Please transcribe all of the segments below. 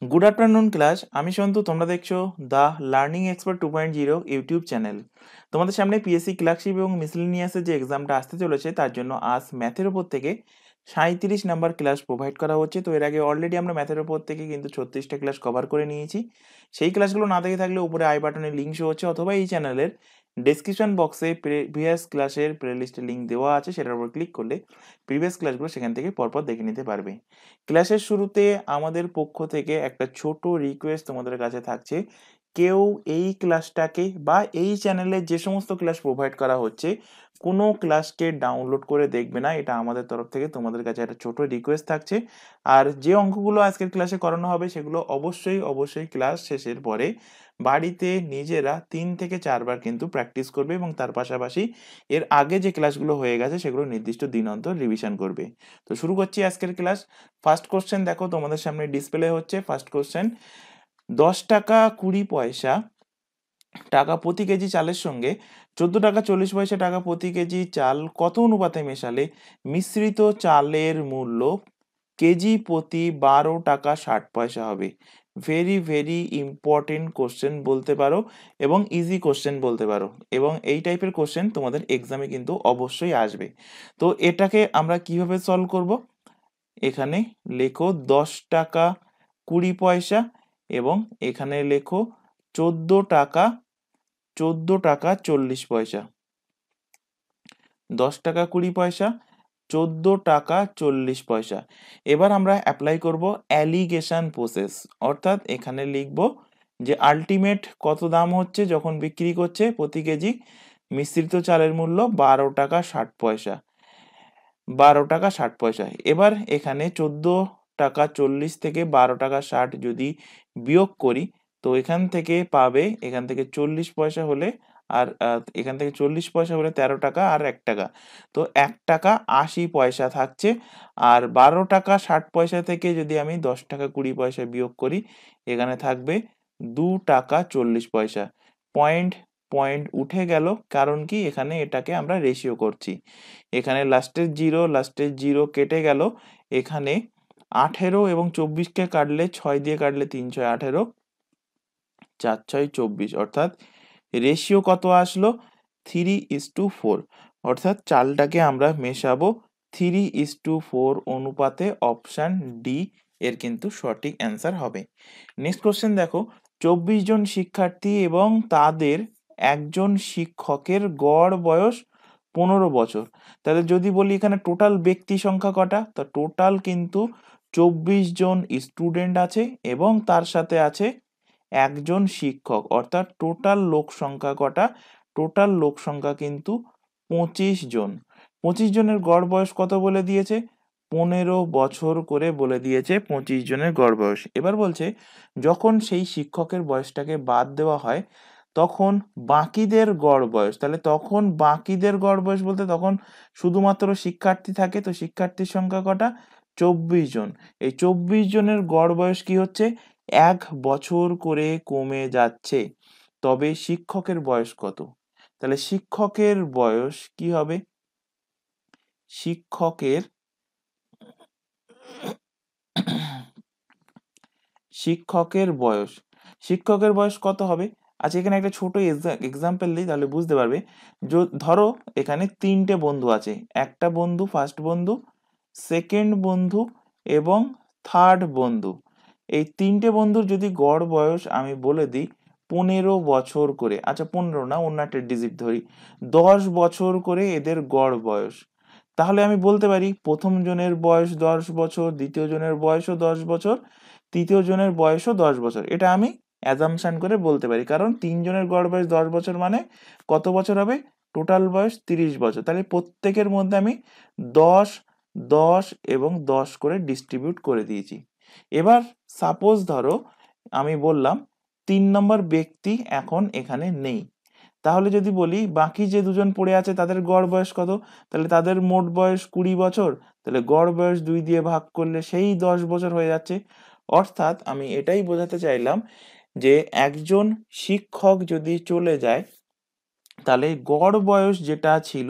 Good afternoon class. আমি সন্তু, তোমরা দেখছো the learning expert 2.0 YouTube channel. তোমাদের সামনে পিএসসি ক্লার্কশিপ এবং মিসেলেনিয়াসের যে এক্সামটা আসতে চলেছে তার জন্য আজ ম্যাথের ওপর থেকে 37 নাম্বার ক্লাস প্রোভাইড করা হচ্ছে। তো এর আগে অলরেডি আমরা ম্যাথের ওপর থেকে কিন্তু 36টা ক্লাস কভার করে নিয়েছি। সেই ক্লাসগুলো না দেখে থাকলে উপরে আই বাটনে লিঙ্ক শো হচ্ছে, অথবা এই চ্যানেলের ডেসক্রিপশন বক্সে প্রিভিয়াস ক্লাসের প্লেলিস্টের লিঙ্ক দেওয়া আছে, সেটার উপর ক্লিক করলে প্রিভিয়াস ক্লাসগুলো সেখান থেকে পরপর দেখে নিতে পারবে। ক্লাসের শুরুতে আমাদের পক্ষ থেকে একটা ছোট রিকোয়েস্ট তোমাদের কাছে থাকছে, কেউ এই ক্লাসটাকে বা এই চ্যানেলে যে সমস্ত ক্লাস প্রোভাইড করা হচ্ছে কোনো ক্লাসকে ডাউনলোড করে দেখবে না। এটা আমাদের তরফ থেকে তোমাদের কাছে একটা ছোট রিকোয়েস্ট থাকছে। আর যে অঙ্কগুলো আজকের ক্লাসে করানো হবে সেগুলো অবশ্যই ক্লাস শেষের পরে বাড়িতে নিজেরা 3 থেকে 4 বার কিন্তু প্র্যাকটিস করবে, এবং তার পাশাপাশি এর আগে যে ক্লাসগুলো হয়ে গেছে সেগুলো নির্দিষ্ট দিন অন্তর রিভিশন করবে। তো শুরু করছি আজকের ক্লাস। ফার্স্ট কোশ্চেন দেখো তোমাদের সামনে ডিসপ্লে হচ্ছে। ফার্স্ট কোশ্চেন, 10 টাকা 20 পয়সা টাকা প্রতি কেজি চালের সঙ্গে 14 টাকা 40 পয়সা টাকা প্রতি কেজি চাল কত অনুপাতে মেশালে মিশ্রিত চালের মূল্য কেজি প্রতি 12 টাকা 60 পয়সা হবে? ভেরি ভেরি ইম্পর্টেন্ট কোশ্চেন বলতে পারো, এবং ইজি কোশ্চেন বলতে পারো, এবং এই টাইপের কোশ্চেন তোমাদের এক্সামে কিন্তু অবশ্যই আসবে। তো এটাকে আমরা কিভাবে সলভ করব? এখানে লেখো 10 টাকা 20 পয়সা, এবং এখানে লেখো 14 টাকা 40 পয়সা। 10 টাকা 20 পয়সা, 14 টাকা 40 পয়সা। এবার আমরা অ্যাপ্লাই করব অ্যালিগেশন প্রসেস, অর্থাৎ এখানে লিখব যে আলটিমেট কত দাম হচ্ছে যখন বিক্রি করছে প্রতি কেজি মিশ্রিত চালের মূল্য 12 টাকা 60 পয়সা। 12 টাকা 60 পয়সা। এবার এখানে 14 টাকা 40 থেকে 12 টাকা 60 যদি বিয়োগ করি, তো এখান থেকে পাবে, এখান থেকে 40 পয়সা হলে আর এখান থেকে 40 পয়সা হলে 13 টাকা আর 1 টাকা, তো 1 টাকা 80 পয়সা থাকছে। আর 12 টাকা 60 পয়সা থেকে যদি আমি 10 টাকা 20 পয়সা বিয়োগ করি, এখানে থাকবে 2 টাকা 40 পয়সা। পয়েন্ট পয়েন্ট উঠে গেল, কারণ কি এখানে এটাকে আমরা রেশিও করছি। এখানে লাস্টের জিরো কেটে গেল। এখানে 18 এবং 24কে কাটলে, 6 দিয়ে কাটলে 3 6 18, 4 6 24, অর্থাৎ রেশিও কত আসলো? 3:4। অর্থাৎ চালটাকে আমরা মেশাবো 3:4 অনুপাতে। অপশন ডি এর কিন্তু সঠিক অ্যান্সার হবে। নেক্সট কোশ্চেন দেখো, 24 জন শিক্ষার্থী এবং তাদের একজন শিক্ষকের গড় বয়স 15 বছর। তাহলে যদি বলি এখানে টোটাল ব্যক্তি সংখ্যা কটা, তো টোটাল কিন্তু 24 জন স্টুডেন্ট আছে এবং তার সাথে আছে একজন শিক্ষক, অর্থাৎ টোটাল লোক সংখ্যা কটা? টোটাল লোক সংখ্যা কিন্তু 25 জন। 25 জনের গড় বয়স কত বলে দিয়েছে? 15 বছর করে বলে দিয়েছে 25 জনের গড় বয়স। এবার বলছে যখন সেই শিক্ষকের বয়সটাকে বাদ দেওয়া হয় তখন বাকিদের গড় বয়স, তাহলে তখন বাকিদের গড় বয়স বলতে তখন শুধুমাত্র শিক্ষার্থী থাকে, তো শিক্ষার্থীর সংখ্যা কটা? 24 জন। এই 24 জনের গড় বয়স কি হচ্ছে? 1 বছর করে কমে যাচ্ছে। তবে শিক্ষকের বয়স কত? তাহলে শিক্ষকের বয়স কি হবে? শিক্ষকের শিক্ষকের বয়স শিক্ষকের বয়স কত হবে? আচ্ছা, এখানে একটা ছোট এক্সাম্পল দিই, তাহলে বুঝতে পারবে। ধরো এখানে 3টে বন্ধু আছে, একটা বন্ধু ফার্স্ট বন্ধু, সেকেন্ড বন্ধু এবং থার্ড বন্ধু। এই 3টে বন্ধুর যদি গড় বয়স আমি বলে দিই 15 বছর করে, আচ্ছা 15 না, অন্য একটা ডিজিট ধরি, 10 বছর করে এদের গড় বয়স, তাহলে আমি বলতে পারি প্রথম জনের বয়স 10 বছর, দ্বিতীয় জনের বয়সও 10 বছর, তৃতীয় জনের বয়সও 10 বছর। এটা আমি অ্যাজাম্পশন করে বলতে পারি, কারণ 3 জনের গড় বয়স 10 বছর মানে কত বছর হবে? টোটাল বয়স 30 বছর। তাহলে প্রত্যেকের মধ্যে আমি 10 10 এবং 10 করে ডিস্ট্রিবিউট করে দিয়েছি। এবার সাপোজ ধরো আমি বললাম 3 নম্বর ব্যক্তি এখন এখানে নেই, তাহলে যদি বলি বাকি যে দুজন পড়ে আছে তাদের গড় বয়স কত? তাহলে তাদের মোট বয়স 20 বছর, তাহলে গড় বয়স 2 দিয়ে ভাগ করলে সেই 10 বছর হয়ে যাচ্ছে। অর্থাৎ আমি এটাই বোঝাতে চাইলাম যে একজন শিক্ষক যদি চলে যায়, তাহলে গড় বয়স যেটা ছিল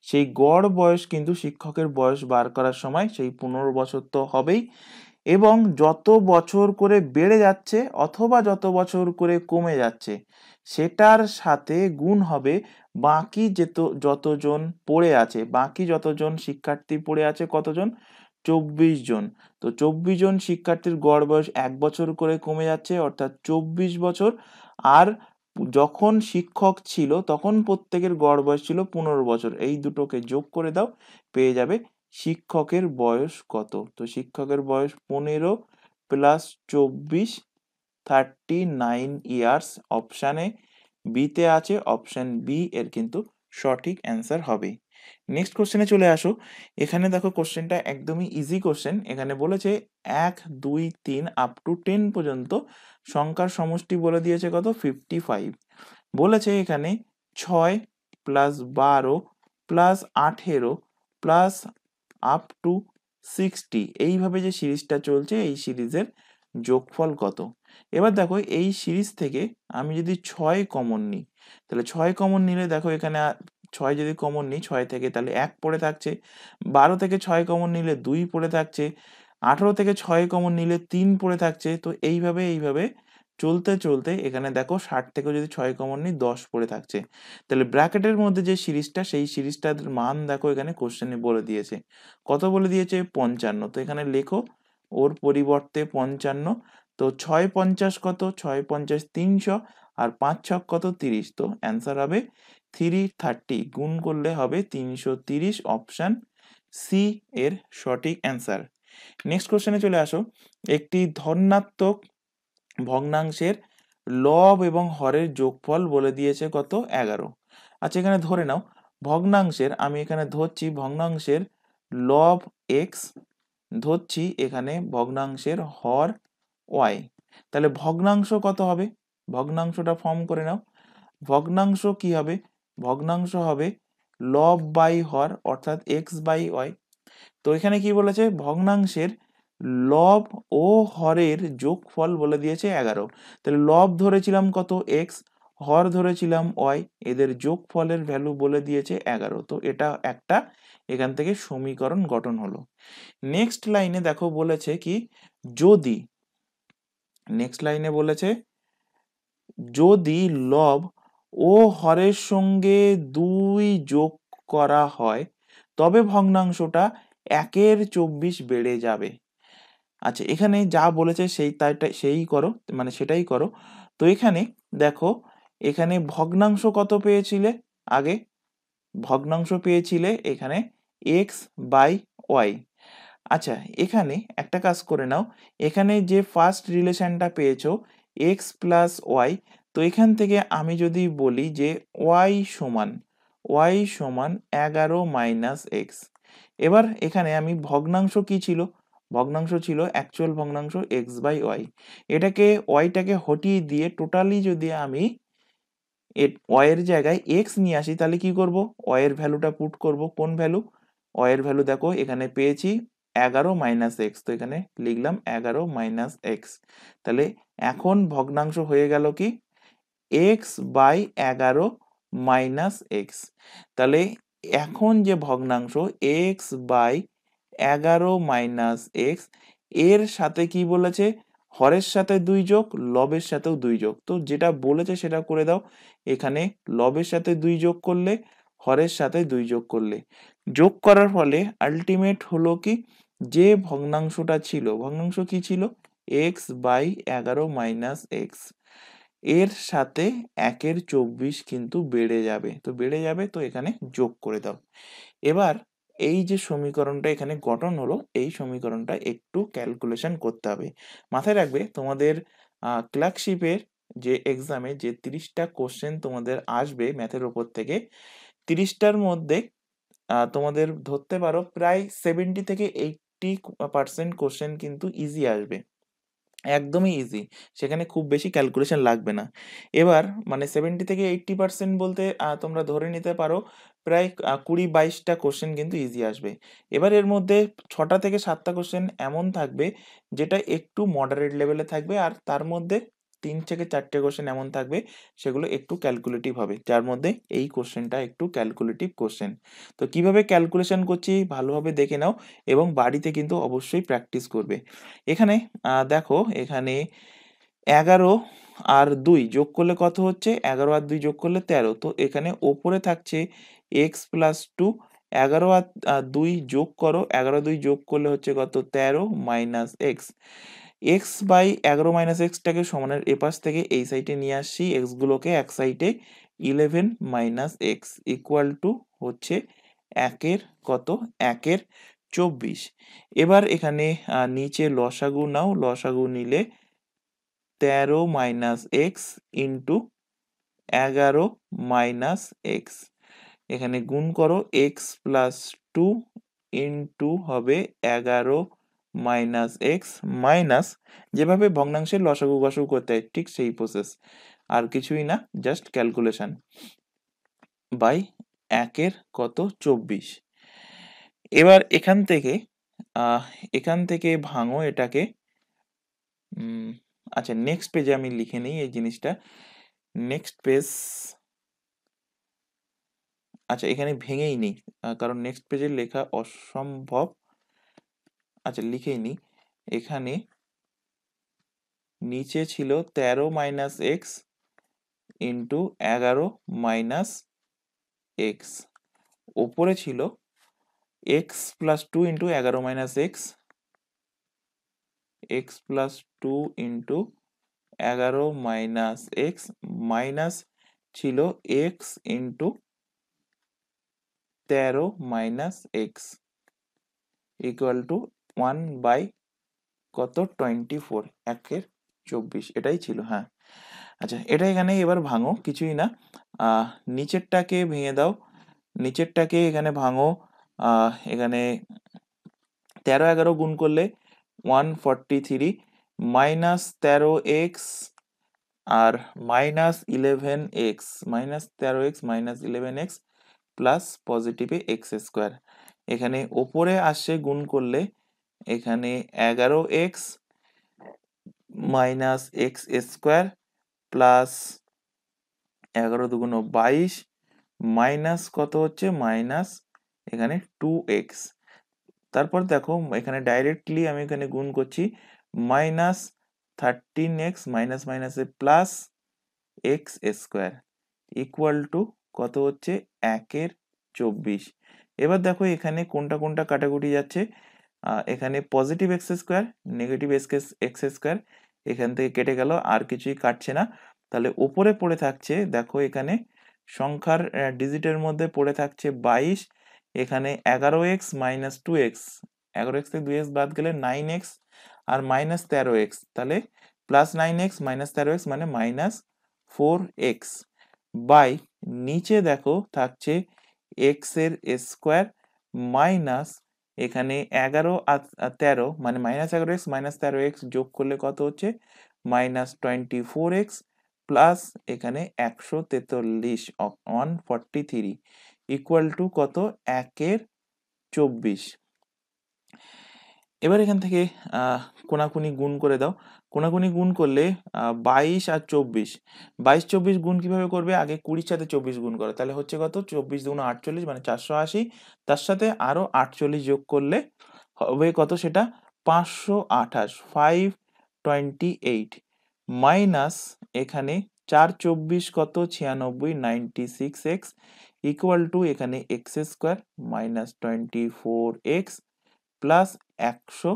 সেই গড় বয়স কিন্তু শিক্ষকের বয়স বার করার সময় সেই 15 বছর তো হবেই, এবং যত বছর করে বেড়ে যাচ্ছে অথবা যত বছর করে কমে যাচ্ছে সেটার সাথে গুণ হবে বাকি যতজন পড়ে আছে, বাকি যতজন শিক্ষার্থী পড়ে আছে কতজন, 24 জন। তো 24 জন শিক্ষার্থীর গড় বয়স 1 বছর করে কমে যাচ্ছে, অর্থাৎ 24 বছর। আর যখন শিক্ষক ছিল তখন প্রত্যেকের গড় বয়স ছিল 15 বছর। এই দুটোকে যোগ করে দাও, পেয়ে যাবে শিক্ষকের বয়স কত। তো শিক্ষকের বয়স 15 প্লাস 24, 39 ইয়ার্স। অপশানে বিতে আছে, অপশন বি এর কিন্তু সঠিক অ্যান্সার হবে। নেক্সট কোশ্চেনে চলে আসো। এখানে দেখো কোশ্চেনটা একদমই ইজি কোশ্চেন। এখানে বলেছে 1, 2, 3 আপ টু 10 পর্যন্ত সংখ্যার সমষ্টি বলে দিয়েছে কত, 55। বলেছে এখানে 6 plus 12 plus 18 plus up to 60, এইভাবে যে সিরিজটা চলছে এই সিরিজের যোগফল কত। এবার দেখো এই সিরিজ থেকে আমি যদি 6 কমন নিই, তাহলে 6 কমন নিলে দেখো এখানে 6 যদি কমন নিই 6 থেকে, তাহলে 1 পড়ে থাকছে। 12 থেকে 6 কমন নিলে 2 পড়ে থাকছে। 18 থেকে 6 কমন নিলে 3 পড়ে থাকছে। তো এইভাবে এইভাবে চলতে চলতে এখানে দেখো 60 থেকে যদি 6 কমন নিই 10 পড়ে থাকছে। তাহলে ব্র্যাকেটের মধ্যে যে সিরিজটা সেই সিরিজটার মান দেখো এখানে কোশ্চেনে বলে দিয়েছে কত, বলে দিয়েছে 55। তো এখানে লেখো ওর পরিবর্তে 55। তো 6 50 কত, 6 50 300, আর 5 ছক কত 30। তো অ্যান্সার হবে 330, গুণ করলে হবে 330। অপশন সি এর সঠিক অ্যান্সার। নেক্সট কোশ্চেনে চলে আসো। একটি ধনাত্মক ভগ্নাংশের লব এবং হরের যোগফল বলে দিয়েছে কত, 11। আচ্ছা এখানে ধরে নাও ভগ্নাংশের, আমি এখানে ধরছি ভগ্নাংশের লব এক্স, ধরছি এখানে ভগ্নাংশের হর ওয়াই। তাহলে ভগ্নাংশ কত হবে, ভগ্নাংশটা ফর্ম করে নাও। ভগ্নাংশ কি হবে, ভগ্নাংশ হবে লব বাই হর, অর্থাৎ এক্স বাই ওয়াই। তো এখানে কি বলেছে, ভগ্নাংশের লব ও হরের যোগফল বলে দিয়েছে 11। তাহলে লব ধরেছিলাম কত, এক্স, হর ধরেছিলাম ওয়াই, এদের যোগফলের ভ্যালু বলে দিয়েছে 11। তো এটা একটা এখান থেকে সমীকরণ গঠন হলো। নেক্সট লাইনে দেখো বলেছে কি, যদি, নেক্সট লাইনে বলেছে যদি লব ও হরের সঙ্গে 2 যোগ করা হয় তবে ভগ্নাংশটা 1/24 বেড়ে যাবে। আচ্ছা এখানে যা বলেছে সেই করো, মানে সেটাই করো। তো এখানে দেখো এখানে ভগ্নাংশ কত পেয়েছিলে, আগে ভগ্নাংশ পেয়েছিলে এখানে এক্স বাই ওয়াই। আচ্ছা এখানে একটা কাজ করে নাও, এখানে যে ফার্স্ট রিলেশনটা পেয়েছো এক্স প্লাস ওয়াই, তো এখান থেকে আমি যদি বলি যে ওয়াই সমান 11 মাইনাস এক্স। এবার এখানে আমি ভগ্নাংশ কি ছিল, ভগ্নাংশ ছিল অ্যাকচুয়াল ভগ্নাংশ এক্স বাই ওয়াই। এটাকে ওয়াইটাকে হটিয়ে দিয়ে টোটালি যদি আমি ওয়াই এর জায়গায় এক্স নিয়ে আসি তাহলে কি করব, ওয়াই এর ভ্যালুটা পুট করব। কোন ভ্যালু, ওয়াই এর ভ্যালু দেখো এখানে পেয়েছি 11 মাইনাস এক্স, তো এখানে লিখলাম 11 মাইনাস এক্স। তাহলে এখন ভগ্নাংশ হয়ে গেল কি এক্স বাই 11 মাইনাস এক্স। তাহলে এখন যে ভগ্নাংশ এক্স বাই 11 মাইনাস এক্স, এর সাথে কি বলেছে, হরের সাথে 2 যোগ, লবের সাথেও 2 যোগ। তো যেটা বলেছে সেটা করে দাও। এখানে লবের সাথে 2 যোগ করলে, হরের সাথে 2 যোগ করলে, যোগ করার ফলে আলটিমেট হলো কি, যে ভগ্নাংশটা ছিল, ভগ্নাংশ কি ছিল এক্স বাই 11 মাইনাস এক্স, এর সাথে 1/24 কিন্তু বেড়ে যাবে। তো বেড়ে যাবে, তো এখানে যোগ করে দাও। এবার এই যে সমীকরণটা এখানে গঠন হলো, এই সমীকরণটা একটু ক্যালকুলেশন করতে হবে। মাথায় রাখবে তোমাদের ক্লার্কশিপের যে এক্সামে যে 30টা কোশ্চেন তোমাদের আসবে ম্যাথের ওপর থেকে, 30টার মধ্যে তোমাদের ধরতে পারো প্রায় 70 থেকে 80% কোশ্চেন কিন্তু ইজি আসবে, একদমই ইজি। সেখানে খুব বেশি ক্যালকুলেশন লাগবে না। এবার মানে 70 থেকে 80% বলতে তোমরা ধরে নিতে পারো প্রায় 20-22টা কোশ্চেন কিন্তু ইজি আসবে। এবার এর মধ্যে 6টা থেকে 7টা কোশ্চেন এমন থাকবে যেটা একটু মডারেট লেভেলে থাকবে, আর তার মধ্যে 3 থেকে 4টে কোশ্চেন এমন থাকবে সেগুলো একটু ক্যালকুলেটিভ হবে, যার মধ্যে এই কোশ্চেনটা একটু ক্যালকুলেটিভ কোশ্চেন। তো কিভাবে ক্যালকুলেশন করছি ভালোভাবে দেখে নাও এবং বাড়িতে কিন্তু অবশ্যই প্র্যাকটিস করবে। এখানে দেখো এখানে 11 আর 2 যোগ করলে কত হচ্ছে? 11 আর 2 যোগ করলে 13। তো এখানে ওপরে থাকছে x প্লাস 2, 11 আর 2 যোগ করো, 11 2 যোগ করলে হচ্ছে কত? 13 minus x. X by 11 minus এক্সটাকে সমানের এপাশ থেকে এই সাইডে নিয়ে আসছি, এক্স গুলোকে এক সাইডে, 11 মাইনাস এক্স ইকুয়াল টু হচ্ছে একের কত? একের 24। এবার এখানে নিচে লসাগু নাও, লসাগু নিলে 13 minus x into 11 minus x, এখানে গুণ করো, এক্স প্লাস 2 ইন্টু হবে 11 মাইনাস এক্স মাইনাস, যেভাবে ভগ্নাংশের লসাগু গসাগু করতে হয় ঠিক সেই প্রসেস, আর কিছুই না, জাস্ট ক্যালকুলেশন, বাই একের কত? 24। এবার এখান থেকে ভাঙো এটাকে। আচ্ছা, নেক্সট পেজে আমি লিখে নিই এই জিনিসটা। নেক্সট পেজ, আচ্ছা এখানে ভেঙেই নিই, কারণ নেক্সট পেজে লেখা অসম্ভব। আচ্ছা লিখেই নিই। এখানে নিচে ছিল 13 minus x into 11 minus x, ওপরে ছিল x plus 2 into 11 minus x, x plus 2 into 11 minus x minus ছিল x into 13 minus x equal to 1 by কত? 24, একের 24, এটাই ছিল, হ্যাঁ। আচ্ছা এটা এখানে এবার ভাঙো, কিছুই না, নিচেরটাকে ভেঙে দাও, নিচেরটাকে এখানে ভাঙো, এখানে 13 11 গুণ করলে 143 মাইনাস 13x আর minus 11x, minus 13x minus 11x plus পজিটিভে এক্স স্কোয়ার, এখানে ওপরে আসছে গুণ করলে, এখানে 11x minus x square plus 11 দুগুণ 22 মাইনাস কত হচ্ছে? মাইনাস এখানে 2x। তারপর দেখো এখানে ডাইরেক্টলি আমি এখানে গুণ করছি, মাইনাস 13x মাইনাস মাইনাসে plus x square equal to কত হচ্ছে? একের 24। এবার দেখো এখানে কোনটা কোনটা কাটাকুটি যাচ্ছে, এখানে positive x square negative x square এখান থেকে কেটে গেল, আর কিছুই কাটছে না। তাহলে উপরে পড়ে থাকছে, দেখো এখানে সংখ্যার ডিজিটের মধ্যে পড়ে থাকছে 22, এখানে 11x মাইনাস 2x, 11x থেকে 2x বাদ গেলে 9x আর মাইনাস 13x, তাহলে প্লাস 9x মাইনাস 13x মানে মাইনাস 4x বাই নিচে দেখো থাকছে x এর স্কোয়ার মাইনাস এখানে 11 আর 13 মানে মাইনাস 11x মাইনাস 13x যোগ করলে কত হচ্ছে? মাইনাস 24x প্লাস এখানে 143 143 ইকুয়াল টু কত? একের 24। এবার এখান থেকে কোনাকুনি গুণ করে দাও, কোনাকুনি গুণ করলে 22 আর 24, 22 24 গুণ কিভাবে করবে? আগে 20 সাথে 24 গুণ করো, তাহলে হচ্ছে কত? 24 দুগুণ 48 মানে 480, তার সাথে আরো 48 যোগ করলে হবে কত? সেটা 528, 528 মাইনাস এখানে 4 24 কত? 96, 96x ইকুয়াল টু এখানে x square minus 24x plus 100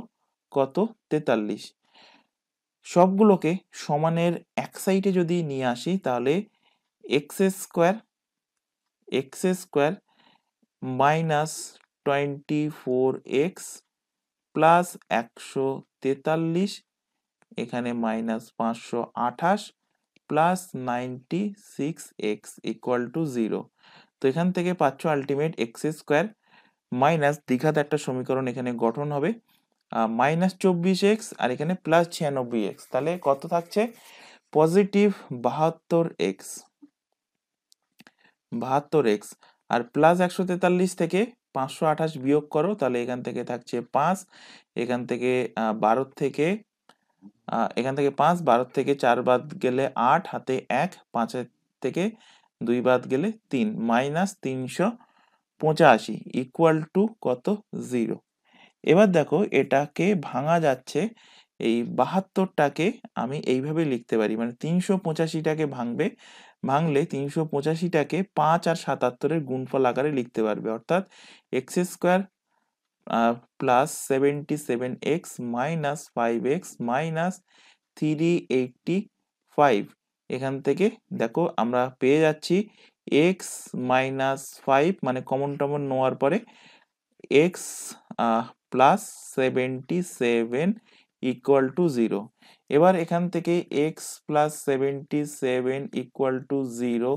কত? 43। সবগুলোকে সমানের এক সাইডে যদি নিয়ে আসি তাহলে x square minus 24x plus 143 এখানে minus 528 plus 96x equal to 0। তো এখান থেকে পাচ্ছ আলটিমেট এক্স স্কোয়ার মাইনাস দ্বিঘাত একটা সমীকরণ এখানে গঠন হবে, মাইনাস 24x আর এখানে প্লাস 96x, তাহলে কত থাকছে? পজিটিভ 72x আর প্লাস 143 থেকে 528 বিয়োগ করো, তাহলে এখান থেকে থাকছে 5, এখান থেকে 12 থেকে এখান থেকে 5, 12 থেকে 4 বাদ গেলে 8, হাতে 1, 5 থেকে 2 বাদ গেলে 3, -385 ইকুয়াল টু কত? 0। এবার দেখো এটাকে ভাঙা যাচ্ছে, এই 72টাকে আমি এইভাবে লিখতে পারি, মানে 385টাকে ভাঙলে 385টাকে 5 আর 77-এর গুণফল আকারে লিখতে পারবে, অর্থাৎ x square plus 77x minus 5x minus 385। এখান থেকে দেখো আমরা পেয়ে যাচ্ছি এক্স মাইনাস 5, মানে কমন টমন নেওয়ার পরে এক্স প্লাস 77 ইকুয়াল টু 0। এবার এখান থেকে এক্স প্লাস 77 ইকুয়াল টু 0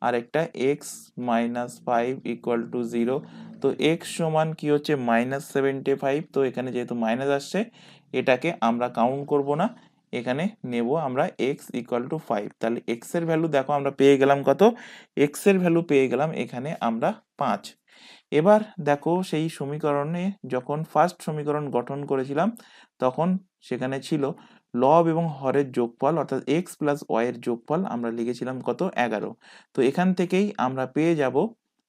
আর একটা এক্স মাইনাস 5 ইকুয়াল টু 0। তো এক্স সমান কি হচ্ছে? -75। তো এখানে যেহেতু মাইনাস আসছে, এটাকে আমরা কাউন্ট করব না, এখানে নেব আমরা এক্স ইকুয়াল টু 5। তাহলে এক্স এর ভ্যালু দেখো আমরা পেয়ে গেলাম কত? এক্স এর ভ্যালু পেয়ে গেলাম এখানে আমরা 5। এবার দেখো সেই সমীকরণে যখন ফার্স্ট সমীকরণ গঠন করেছিলাম, তখন সেখানে ছিল লব এবং হরের যোগফল, অর্থাৎ এক্স প্লাস ওয়াই এর যোগফল আমরা লিখেছিলাম কত? 11। তো এখান থেকেই আমরা পেয়ে যাব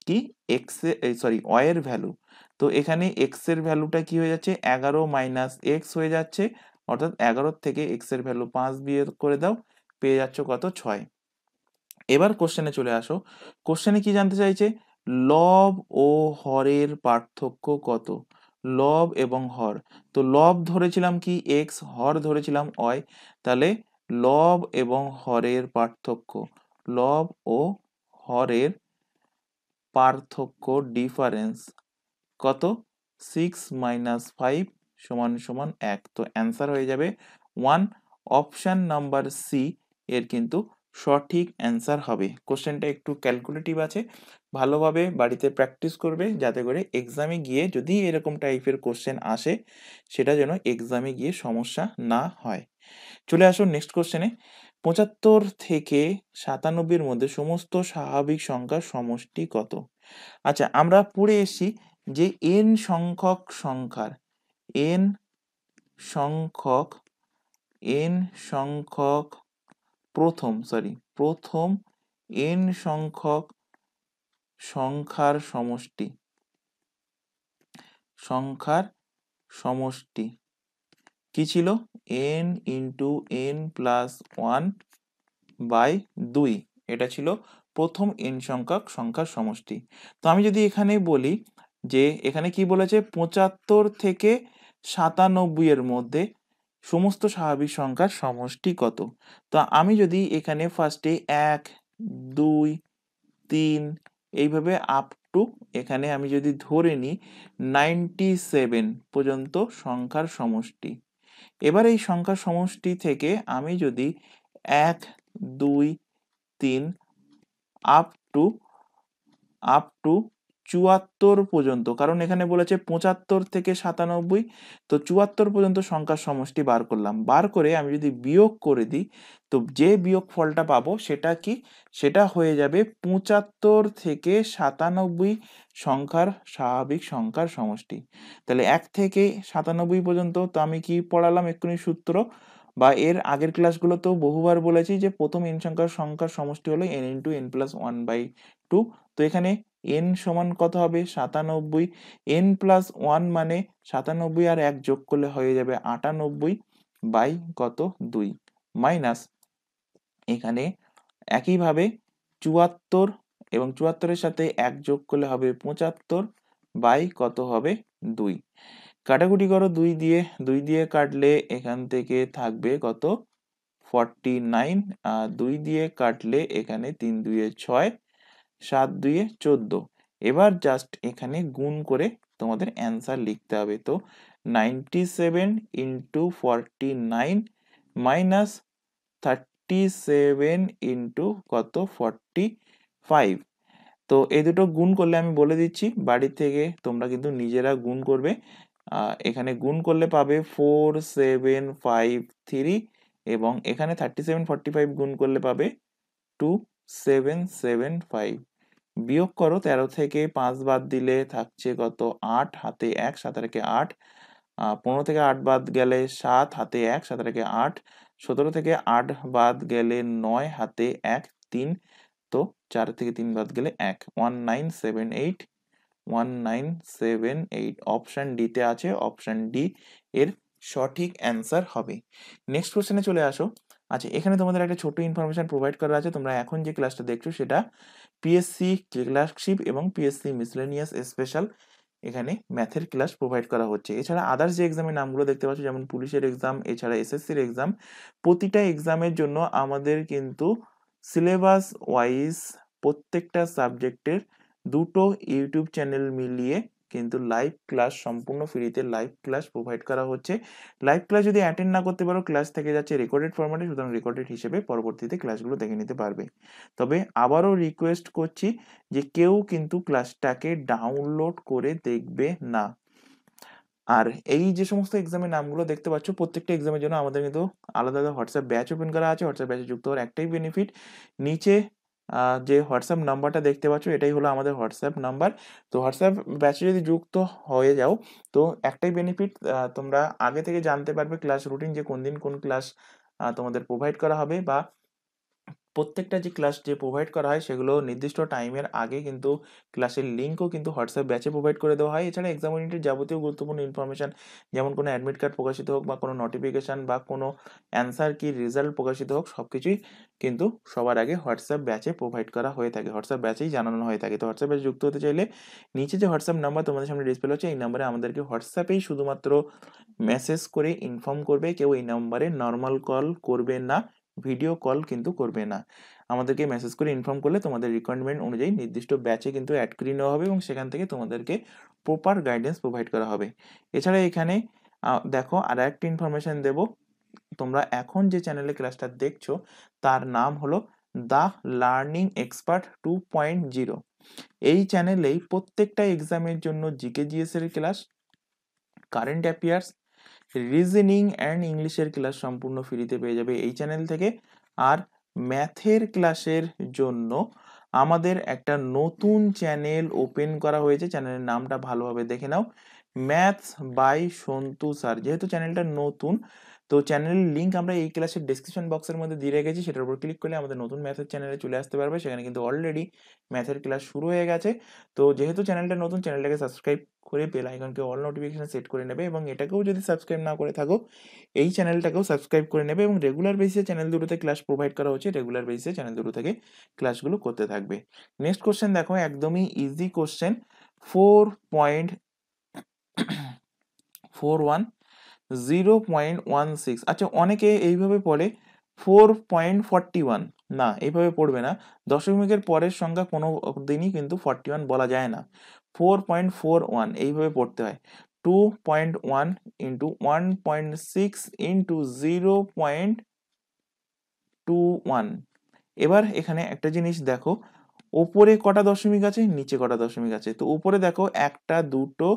কি? এক্স সরি ওয়াই এর ভ্যালু। তো এখানে এক্স এর ভ্যালুটা কি হয়ে যাচ্ছে? 11 মাইনাস এক্স হয়ে যাচ্ছে, অর্থাৎ 11 থেকে এক্স এর ভ্যালু 5 বিয়োগ করে দাও, পেয়ে যাচ্ছ কত? 6। এবার কোশ্চেনে চলে আসো। কোশ্চেনে কি জানতে চাইছে? লব ও হরের পার্থক্য কত? লব এবং হর। তো লব ধরেছিলাম কি? এক্স, হর ধরেছিলাম ওয়াই। তাহলে লব এবং হরের পার্থক্য, লব ও হরের পার্থক্য ডিফারেন্স কত? 6 মাইনাস 5 সমান সমান 1। তো অ্যান্সার হয়ে যাবে 1। অপশন নাম্বার সি এর কিন্তু সঠিক অ্যান্সার হবে। কোশ্চেনটা একটু ক্যালকুলেটিভ আছে, ভালোভাবে বাড়িতে প্র্যাকটিস করবে, যাতে করে এক্সামে গিয়ে যদি এরকম টাইপের কোশ্চেন আসে, সেটা যেন এক্সামে গিয়ে সমস্যা না হয়। চলে আসুন নেক্সট কোশ্চেনে। 75 থেকে 97-এর মধ্যে সমস্ত স্বাভাবিক সংখ্যার সমষ্টি কত? আচ্ছা, আমরা পড়ে এসেছি যে এন সংখ্যক সংখ্যার, এন সংখ্যক এন সংখ্যক প্রথম এন সংখ্যক সংখ্যার সমষ্টি কি ছিল? N into N plus 1/2। এটা ছিল প্রথম এন সংখ্যক সংখ্যার সমষ্টি। তো আমি যদি এখানে বলি যে এখানে কি বলেছে? 75 থেকে 97 এর মধ্যে সমস্ত স্বাভাবিক সংখ্যার সমষ্টি কত? তো আমি যদি এখানে ফার্স্টে 1, 2, 3 এইভাবে আপ টু এখানে আমি যদি ধরে নিই 97 পর্যন্ত সংখ্যার সমষ্টি। এবার এই সংখ্যার সমষ্টি থেকে আমি যদি 1, 2, 3 আপ টু 74 পর্যন্ত, কারণ এখানে বলেছে 75 থেকে 97, তো 74 পর্যন্ত সংখ্যার সমষ্টি বার করলাম। বার করে আমি যদি বিয়োগ করে দিই, তো যে বিয়োগ ফলটা পাবো সেটা কি? সেটা হয়ে যাবে 75 থেকে 97 সংখ্যার স্বাভাবিক সংখ্যার সমষ্টি। তাহলে 1 থেকে 97 পর্যন্ত তো আমি কি পড়ালাম এক্ষুনি সূত্র, বা এর আগের ক্লাসগুলোতেও বহুবার বলেছি যে প্রথম n সংখ্যার সমষ্টি হলো n ইন্টু n প্লাস 1/2। তো এখানে n সমান কত হবে? 97। n প্লাস 1 মানে 97 আর 1 যোগ করলে হয়ে যাবে 98 বাই কত? 2 মাইনাস এখানে একইভাবে 74 এবং 74-এর সাথে 1 যোগ করলে হবে 75 বাই কত হবে? 2। কাটাকুটি করো 2 দিয়ে কাটলে এখান থেকে থাকবে কত? 49। আর 2 দিয়ে কাটলে এখানে 3 2 6, 7 2 14। এবার জাস্ট এখানে গুণ করে তোমাদের অ্যান্সার লিখতে হবে। তো 97 ইন্টু 49 মাইনাস 37 ইন্টু কত? 45। তো এই দুটো গুণ করলে আমি বলে দিচ্ছি, বাড়ি থেকে তোমরা কিন্তু নিজেরা গুণ করবে। এখানে গুণ করলে পাবে 4753 এবং এখানে 37 45 গুণ করলে পাবে 2775। বিয়োগ করো, 13 থেকে 5 বাদ দিলে থাকছে কত? 8, হাতে 1, 7 আর 8, 15 থেকে 8 বাদ গেলে 7, হাতে 1, 7 থেকে 8, 17 থেকে 8 বাদ গেলে 9, হাতে 1, 3, তো 4 থেকে 3 বাদ গেলে 1, 1978, 1978 অপশন ডি তে আছে, অপশন ডি এর সঠিক অ্যান্সার হবে। নেক্সট কোশ্চেনে চলে আসো। আচ্ছা, এখানে তোমাদের একটা ছোট ইনফরমেশন প্রোভাইড করা আছে। তোমরা এখন যে ক্লাসটা দেখছো সেটা পিএসসি ক্লার্কশিপ এবং পিএসসি মিসলেনিয়াস স্পেশাল, এখানে ম্যাথের ক্লাস প্রোভাইড করা হচ্ছে। এছাড়া আদার্স যে এক্সামের নামগুলো দেখতে পাচ্ছ, যেমন পুলিশের এক্সাম, এছাড়া এসএসসির এক্সাম, প্রতিটা এক্সামের জন্য আমাদের কিন্তু সিলেবাস ওয়াইজ প্রত্যেকটা সাবজেক্টের দুটো ইউটিউব চ্যানেল মিলিয়ে কিন্তু লাইভ ক্লাস, সম্পূর্ণ ফ্রিতে লাইভ ক্লাস প্রোভাইড করা হচ্ছে। লাইভ ক্লাস যদি অ্যাটেন্ড না করতে পারো, ক্লাস থেকে যাচ্ছে রেকর্ডেড ফরম্যাটে, সুতরাং রেকর্ডেড হিসেবে পরবর্তীতে ক্লাসগুলো দেখে নিতে পারবে। তবে আবারও রিকোয়েস্ট করছি যে কেউ কিন্তু ক্লাসটাকে ডাউনলোড করে দেখবে না। আর এই যে সমস্ত এক্সামের নামগুলো দেখতে পাচ্ছ, প্রত্যেকটা এক্সামের জন্য আমাদের কিন্তু আলাদা আলাদা হোয়াটসঅ্যাপ ব্যাচ ওপেন করা আছে। হোয়াটসঅ্যাপ ব্যাচে যুক্ত হওয়ার একটাই বেনিফিট, নিচে যে হোয়াটসঅ্যাপ নাম্বারটা দেখতে পাচ্ছ এটাই হলো আমাদের হোয়াটসঅ্যাপ নাম্বার। তো হোয়াটসঅ্যাপ ব্যাচে যদি যুক্ত হয়ে যাও, তো একটাই বেনিফিট, তোমরা আগে থেকে জানতে পারবে ক্লাস রুটিন, যে কোন দিন কোন ক্লাস তোমাদের প্রোভাইড করা হবে, বা প্রত্যেকটা যে ক্লাস যে প্রোভাইড করা হয় সেগুলো নির্দিষ্ট টাইমের আগে কিন্তু ক্লাসের লিঙ্কও কিন্তু হোয়াটসঅ্যাপ ব্যাচে প্রোভাইড করে দেওয়া হয়। এছাড়া এক্সাম ওরিয়েন্টেড যাবতীয় গুরুত্বপূর্ণ ইনফরমেশন, যেমন কোনো অ্যাডমিট কার্ড প্রকাশিত হোক বা কোনো নোটিফিকেশন বা কোনো অ্যান্সার কি রেজাল্ট প্রকাশিত হোক, সব কিছুই কিন্তু সবার আগে হোয়াটসঅ্যাপ ব্যাচে প্রোভাইড করা হয়ে থাকে, হোয়াটসঅ্যাপ ব্যাচেই জানানো হয়ে থাকে। তো হোয়াটসঅ্যাপ ব্যাচে যুক্ত হতে চাইলে নিচে যে হোয়াটসঅ্যাপ নাম্বার তোমাদের সামনে ডিসপ্লে হচ্ছে, এই নাম্বারে আমাদেরকে হোয়াটসঅ্যাপেই শুধুমাত্র মেসেজ করে ইনফর্ম করবে। কেউ এই নাম্বারে নর্মাল কল করবে না, ভিডিও কল কিন্তু করবে না। আমাদেরকে মেসেজ করে ইনফর্ম করলে তোমাদের রিকোয়ারমেন্ট অনুযায়ী নির্দিষ্ট ব্যাচে কিন্তু অ্যাড করে নেওয়া হবে এবং সেখান থেকে তোমাদেরকে প্রপার গাইডেন্স প্রোভাইড করা হবে। এছাড়া এখানে দেখো আর একটা ইনফরমেশন দেব, তোমরা এখন যে চ্যানেলে ক্লাসটা দেখছো তার নাম হলো দ্য লার্নিং এক্সপার্ট 2.0। এই চ্যানেলেই প্রত্যেকটা এক্সামের জন্য জিকে জিএস এর class, current affairs, reasoning and ইংলিশের ক্লাস সম্পূর্ণ ফ্রিতে পেয়ে যাবে এই চ্যানেল থেকে। আর ম্যাথের ক্লাসের জন্য আমাদের একটা নতুন চ্যানেল ওপেন করা হয়েছে, চ্যানেলের নামটা ভালোভাবে দেখে নাও, ম্যাথস বাই সন্তু স্যার। যেহেতু চ্যানেলটা নতুন, তো চ্যানেলের লিঙ্ক আমরা এই ক্লাসের ডেসক্রিপশন বক্সের মধ্যে দিয়ে রেখেছি, সেটার উপর ক্লিক করলে আমাদের নতুন ম্যাথের চ্যানেলে চলে আসতে পারবে। সেখানে কিন্তু অলরেডি ম্যাথের ক্লাস শুরু হয়ে গেছে। তো যেহেতু চ্যানেলটা নতুন, চ্যানেলটাকে সাবস্ক্রাইব করে বেল আইকনকে অল নোটিফিকেশন সেট করে নেবে, এবং এটাকেও যদি সাবস্ক্রাইব না করে থাকো এই চ্যানেলটাকেও সাবস্ক্রাইব করে নেবে, এবং রেগুলার বেসিসে চ্যানেল দুটোতে ক্লাস প্রোভাইড করা হচ্ছে, রেগুলার বেসিসে চ্যানেল দুটো থেকে ক্লাসগুলো করতে থাকবে। নেক্সট কোশ্চেন দেখো, একদমই ইজি কোশ্চেন, 4.41, 0.16। আচ্ছা, অনেকে এইভাবে পড়ে 4.41, না এইভাবে পড়বে না, দশমিকের পরের সংখ্যা কোনো দিনই কিন্তু 41 বলা যায় না, 4.41 এইভাবে পড়তে হয়। 2.1 ইন্টু 1.6 ইন্টু 0.21। এবার এখানে একটা জিনিস দেখো, ওপরে কটা দশমিক আছে, নিচে কটা দশমিক আছে। তো উপরে দেখো 1, 2,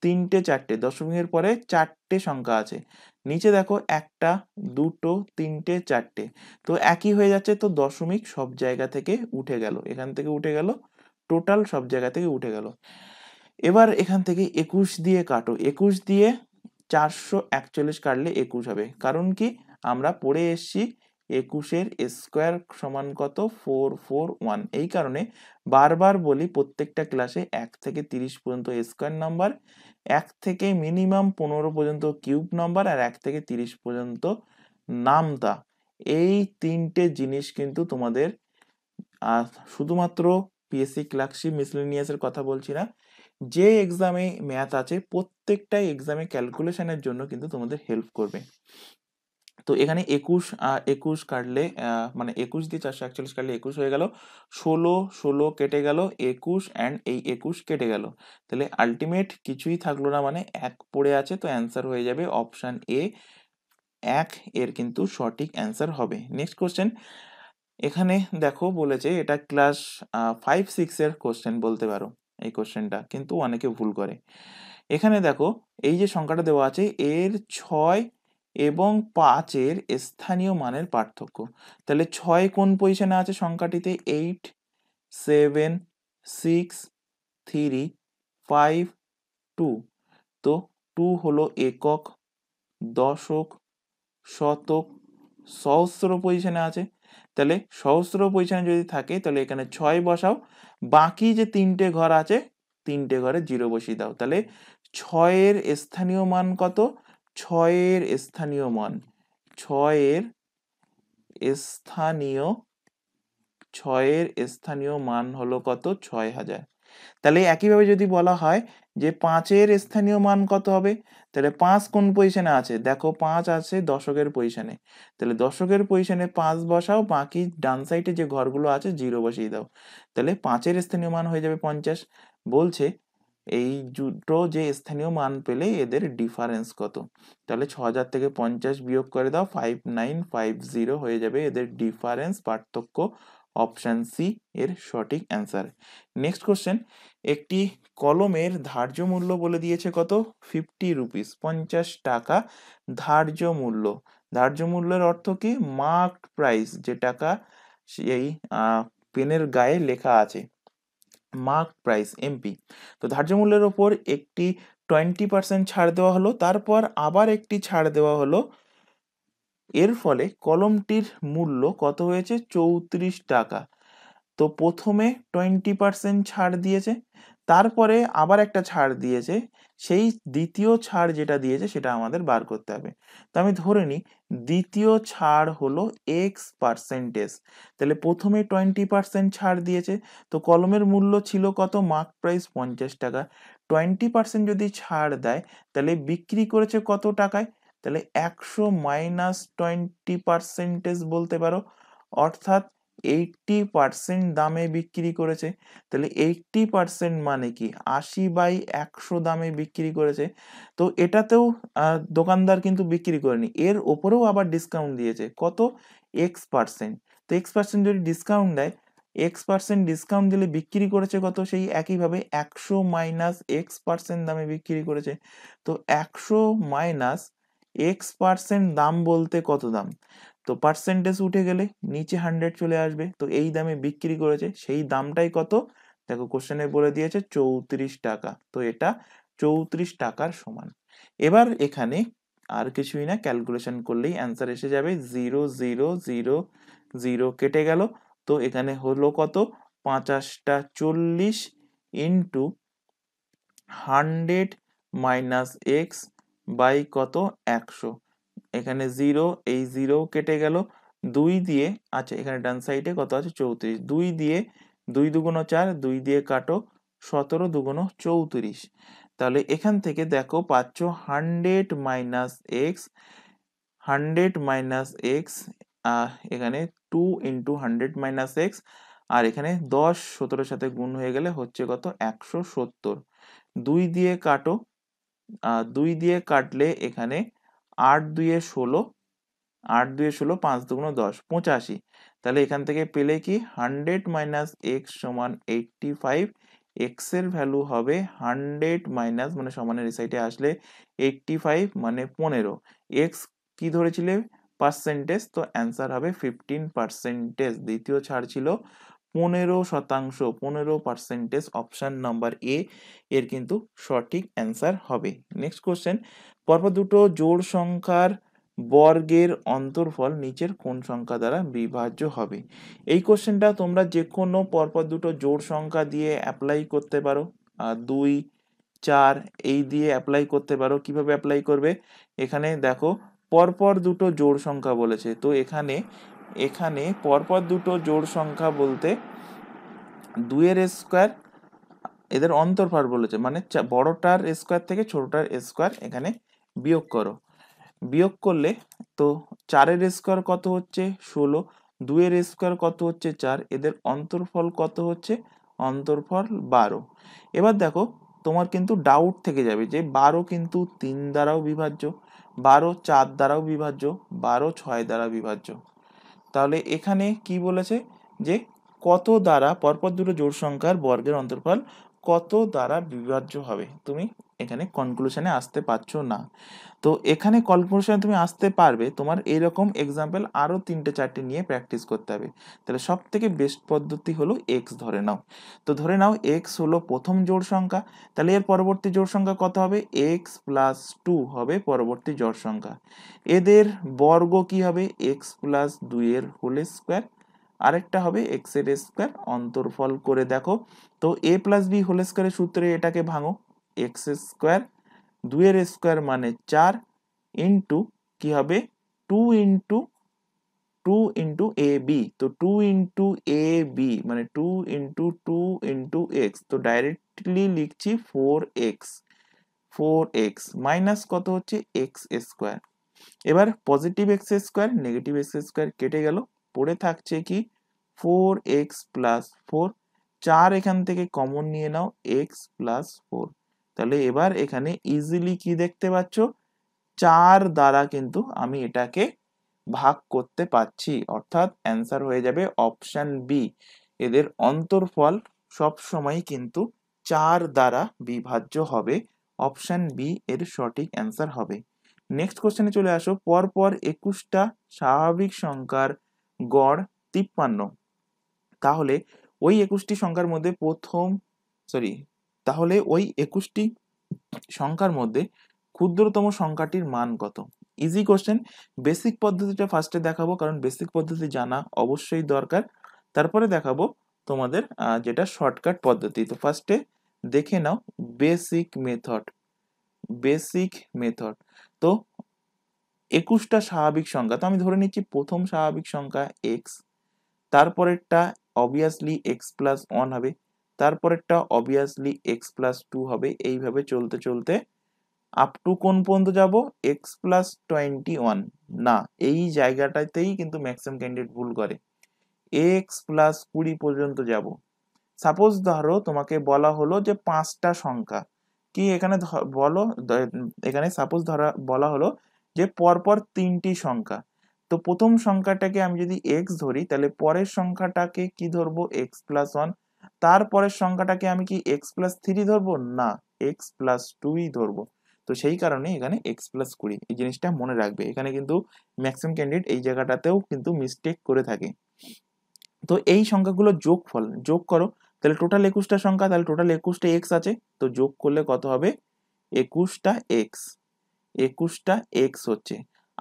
3, 4, দশমিকের পরে 4টে সংখ্যা আছে। নিচে দেখো 1, 2, 3, 4। তো একই হয়ে যাচ্ছে, তো দশমিক সব জায়গা থেকে উঠে গেল, এখান থেকে উঠে গেল, টোটাল সব জায়গা থেকে উঠে গেল। এবার এখান থেকে 21 দিয়ে কাটো, 21 দিয়ে 441 কাটলে 21 হবে। কারণ কি, আমরা পড়ে এসছি 21-এর স্কোয়ার সমান কত, 441। এই কারণে বারবার বলি প্রত্যেকটা ক্লাসে 1 থেকে 30 পর্যন্ত স্কোয়ার নাম্বার, 1 থেকে মিনিমাম 15 পর্যন্ত কিউব নাম্বার, আর 1 থেকে 30 পর্যন্ত নামতা। এই তিনটে জিনিস কিন্তু তোমাদের শুধুমাত্র পিএসসি ক্লার্কশিপ মিসলেনিয়াসের কথা বলছি না, যে এক্সামে ম্যাথ আছে প্রত্যেকটাই এক্সামে ক্যালকুলেশনের জন্য কিন্তু তোমাদের হেল্প করবে। তো এখানে 21 কাটলে মানে 21 দিয়ে 441 কাটলে 21 হয়ে গেল, 16 কেটে গেল, 21 অ্যান্ড এই 21 কেটে গেল, তাহলে আলটিমেট কিছুই থাকলো না, মানে 1 পড়ে আছে। তো অ্যান্সার হয়ে যাবে অপশন এ, 1 এর কিন্তু সঠিক অ্যান্সার হবে। নেক্সট কোশ্চেন, এখানে দেখো বলেছে এটা ক্লাস 5-6 এর কোশ্চেন বলতে পারো, এই কোশ্চেনটা কিন্তু অনেকে ভুল করে। এখানে দেখো এই যে সংখ্যাটা দেওয়া আছে, এর 6 এবং 5 এর স্থানীয় মানের পার্থক্য। তাহলে 6 কোন পজিশনে আছে সংখ্যাটিতে, 8, 7, 6, 3, 5, 2। তো টু হলো একক, দশক, শতক, সহস্র পজিশনে আছে। তাহলে সহস্র পজিশনে যদি থাকে তাহলে এখানে 6 বসাও, বাকি যে 3টে ঘর আছে 3টে ঘরে 0 বসিয়ে দাও। তাহলে 6-এর স্থানীয় মান কত? 6-এর স্থানীয় মান 6-এর স্থানীয় 6-এর স্থানীয় মান হলো কত? 6000। তাহলে একইভাবে যদি বলা হয় যে 5-এর স্থানীয় মান কত হবে, তাহলে 5 কোন পজিশনে আছে? দেখো 5 আছে দশকের পজিশনে, তাহলে দশকের পজিশনে 5 বসাও, বাকি ডান সাইডে যে ঘরগুলো আছে 0 বসিয়ে দাও। তাহলে 5-এর স্থানীয় মান হয়ে যাবে 50। বলছে এই দুটো যে স্থানীয় মান পেলে এদের ডিফারেন্স কত? তাহলে 6000 থেকে 50 বিয়োগ করে দাও, 5950 হয়ে যাবে এদের ডিফারেন্স, পার্থক্য। অপশন সি এর সঠিক অ্যান্সার। নেক্সট কোশ্চেন, একটি কলমের ধার্য মূল্য বলে দিয়েছে কত? 50 রুপিস, 50 টাকা ধার্য মূল্য। ধার্য মূল্যের অর্থ কি? মার্কড প্রাইস, যে টাকা সেই পেনের গায়ে লেখা আছে, মার্ক প্রাইস এমপি। তো ধার্য মূল্যের ওপর একটি 20% ছাড় দেওয়া হলো, তারপর আবার একটি ছাড় দেওয়া হলো। এর ফলে কলমটির মূল্য কত হয়েছে? 34 টাকা। তো প্রথমে 20% ছাড় দিয়েছে, তারপরে আবার একটা ছাড় দিয়েছে, সেই দ্বিতীয় ছাড় যেটা দিয়েছে সেটা আমাদের বার করতে হবে। তো আমি ধরে নিই দ্বিতীয় ছাড় হলো এক্স পার্সেন্টেজ। তাহলে প্রথমে 20% ছাড় দিয়েছে, তো কলমের মূল্য ছিল কত? মার্ক প্রাইস 50 টাকা। 20% যদি ছাড় দেয় তাহলে বিক্রি করেছে কত টাকায়? তাহলে 100 মাইনাস 20% বলতে পারো, অর্থাৎ 80% দামে বিক্রি করেছে। তাহলে 80% মানে কি? 80/100 দামে বিক্রি করেছে। তো এটাতেও দোকানদার কিন্তু বিক্রি করেনি, এর ওপরেও আবার ডিসকাউন্ট দিয়েছে কত? X%। তো X% যদি ডিসকাউন্ট দেয়, X% ডিসকাউন্ট দিলে বিক্রি করেছে কত? সেই একইভাবে 100 মাইনাস X% দামে বিক্রি করেছে। তো 100 মাইনাস X% দাম বলতে কত দাম? তো পার্সেন্টেজ উঠে গেলে নিচে 100 চলে আসবে, তো এই দামে বিক্রি করেছে, সেই দামটাই কত? দেখো কোশ্চেনে বলে দিয়েছে 34 টাকা, তো এটা 34 টাকার সমান। এবার এখানে আর কিছুই না, ক্যালকুলেশন করলেই অ্যান্সার এসে যাবে। 0 0 0 0 কেটে গেল, তো এখানে হলো কত? 50টা 40 ইন্টু 100 মাইনাস এক্স বাই কত? 100। এখানে 0, এই 0 কেটে গেল, 2 দিয়ে, আচ্ছা এখানে ডান সাইডে কত আছে? 34। 2 দিয়ে 2 দুগুণ 4, 2 দিয়ে কাটো, 17 দুগুণ 34। তাহলে এখান থেকে দেখো পাচ্ছ 100 মাইনাস এক্স, 100 মাইনাস এক্স, এখানে 2 ইন্টু 100 মাইনাস এক্স, আর এখানে 10 17 সাথে গুণ হয়ে গেলে হচ্ছে কত? 170। 2 দিয়ে কাটো, 2 দিয়ে কাটলে এখানে 8 2 16, 8 2 16, 5 দুগুণ 10, 85। তাহলে এখান থেকে পেলে কি? 100 মাইনাস এক্স সমান 85। এক্স এর ভ্যালু হবে 100 মাইনাস, মানে সমানের এই সাইডে আসলে 85 মানে 15। এক্স কি ধরেছিলে? পার্সেন্টেজ, তো অ্যান্সার হবে 15%। দ্বিতীয় ছাড় ছিল 15%, 15%। অপশন নাম্বার এ এর কিন্তু সঠিক অ্যান্সার হবে। নেক্সট কোশ্চেন, পরপর দুটো জোড় সংখ্যার বর্গের অন্তর্ফল নিচের কোন সংখ্যা দ্বারা বিভাজ্য হবে? এই কোশ্চেনটা তোমরা যে কোনো পরপর দুটো জোড় সংখ্যা দিয়ে অ্যাপ্লাই করতে পারো। 2 4 এই দিয়ে অ্যাপ্লাই করতে পারো। কিভাবে অ্যাপ্লাই করবে? এখানে দেখো পরপর দুটো জোড় সংখ্যা বলেছে, তো এখানে এখানে পরপর দুটো জোড় সংখ্যা বলতে 2 এর স্কোয়ার, এদের অন্তর্ফল বলেছে, মানে বড়টার স্কোয়ার থেকে ছোটটার স্কোয়ার এখানে বিয়োগ করো। বিয়োগ করলে তো 4 এর স্কোয়ার কত হচ্ছে? 16। 2 এর স্কোয়ার কত হচ্ছে? 4। এদের অন্তর্ফল কত হচ্ছে? অন্তর্ফল 12। এবার দেখো তোমার কিন্তু ডাউট থেকে যাবে যে 12 কিন্তু 3 দ্বারাও বিভাজ্য, 12 4 দ্বারাও বিভাজ্য, 12 6 দ্বারা বিভাজ্য। তাহলে এখানে কি বলেছে যে কত দ্বারা পরপর দুটো জোড় সংখ্যার বর্গের অন্তর্ফল কত দ্বারা বিভাজ্য হবে? তুমি এখানে কনক্লুশনে আসতে পারছো না। তো এখানে কনক্লুশনে তুমি আসতে পারবে, তোমার এরকম এক্সাম্পল আরো 3-4টে নিয়ে প্র্যাকটিস করতে হবে। তাহলে সব থেকে বেস্ট পদ্ধতি হলো এক্স ধরে নাও। তো ধরে নাও এক্স হলো প্রথম জোড় সংখ্যা, তাহলে এর পরবর্তী জোড় সংখ্যা কত হবে? এক্স প্লাস 2 হবে পরবর্তী জোড় সংখ্যা। এদের বর্গ কি হবে? এক্স প্লাস 2 এর হোল স্কোয়ার, আরেকটা হবে এক্স এর স্কোয়ার। অন্তর্ফল করে দেখো তো, এ প্লাস বি হোল স্কোয়ারের সূত্রে এটাকে ভাঙো, এক্স স্কোয়ার 2 এর স্কোয়ার মানে 4 ইন্টু কি হবে? 2 ইন্টু 2 ইন্টু এ বি, তো 2 ইন্টু এ বি মানে 2 ইন্টু 2 ইন্টু এক্স, তো ডাইরেক্টলি লিখছি 4x। 4x মাইনাস কত হচ্ছে? X square. এবার positive x square negative x square কেটে গেল, পড়ে থাকছে কি? 4x plus 4। 4 এখান থেকে কমন নিয়ে নাও, এক্স প্লাস 4। তাহলে এবার এখানে ইজিলি কি দেখতে পাচ্ছ? 4 দ্বারা কিন্তু আমি এটাকে ভাগ করতে পারছি, অর্থাৎ অ্যান্সার হয়ে যাবে অপশন বি। এদের অন্তর্ফল সব সময় কিন্তু 4 দ্বারা বিভাজ্য হবে। অপশন বি এর সঠিক অ্যান্সার হবে। নেক্সট কোশ্চেনে চলে আসো। পরপর 21টা স্বাভাবিক সংখ্যার গড় 53, তাহলে ওই 21টি সংখ্যার মধ্যে তাহলে ওই 21টি সংখ্যার মধ্যে ক্ষুদ্রতম সংখ্যাটির মান কত? Easy question. বেসিক পদ্ধতিটা ফার্স্টে দেখাবো, কারণ বেসিক পদ্ধতি জানা অবশ্যই দরকার। তারপরে দেখাবো তোমাদের যেটা শর্টকাট পদ্ধতি। তো ফার্স্টে দেখে নাও বেসিক মেথড। বেসিক মেথড তো 21টা স্বাভাবিক সংখ্যা, তো আমি ধরে নিচ্ছি প্রথম স্বাভাবিক সংখ্যা এক্স, তারপরেরটা অবভিয়াসলি এক্স প্লাস 1 হবে, তারপরেরটা অবভিয়াসলি এক্স প্লাস 2 হবে। এইভাবে চলতে চলতে আপ টু কোন পর্যন্ত যাব? X plus 21। না, এই জায়গাটাতেই কিন্তু ম্যাক্সিমাম ক্যান্ডিডেট ভুল করে। এক্স প্লাস 20 পর্যন্ত যাব। সাপোজ ধরো তোমাকে বলা হলো যে 5টা সংখ্যা কি এখানে এখানে সাপোজ বলা হলো যে পরপর 3টি সংখ্যা। তো প্রথম সংখ্যাটাকে আমি যদি এক্স ধরি, তাহলে পরের সংখ্যাটাকে কি ধরবো? X plus 1। তারপরের সংখ্যাটাকে আমি কি এক্স প্লাস 3 ধরবো? না, এক্স প্লাস 2ই ধরবো। তো সেই কারণে এখানে এক্স প্লাস 20, এই জিনিসটা মনে রাখবে। এখানে কিন্তু ম্যাক্সিমাম ক্যান্ডিডেট এই জায়গাটাতেও কিন্তু মিস্টেক করে থাকে। তো এই সংখ্যাগুলো যোগফল যোগ করো, তাহলে টোটাল 21টা সংখ্যা, তাহলে টোটাল 21টা এক্স আছে, তো যোগ করলে কত হবে? 21টা এক্স। 21টা এক্স হচ্ছে।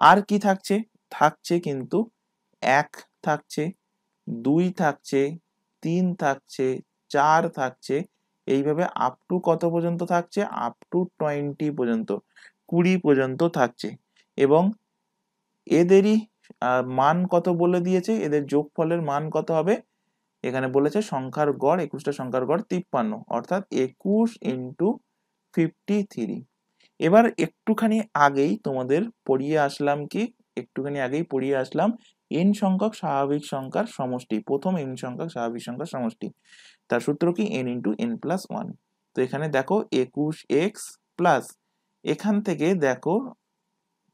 আর কি থাকছে? থাকছে কিন্তু 1 থাকছে, 2 থাকছে, 3 থাকছে, 4 থাকছে। এইভাবে আপ টু কত পর্যন্ত থাকছে? আপ টু 20 পর্যন্ত, 20 পর্যন্ত থাকছে। এবং এদেরই মান কত বলে দিয়েছে? এদের যোগফলের মান কত হবে? এখানে বলেছে সংখ্যার গড়, 21টা সংখ্যার গড় 53, অর্থাৎ 21 ইন্টু 53। এবার একটুখানি আগেই তোমাদের পড়িয়ে আসলাম কি? একটুখানি আগেই পড়িয়ে আসলাম n সংখ্যক স্বাভাবিক সংখ্যার সমষ্টি, প্রথম n সংখ্যক স্বাভাবিক সংখ্যার সমষ্টি। তার সূত্র কি? n into n plus 1। তো এখানে দেখো 21x প্লাস, এখান থেকে দেখো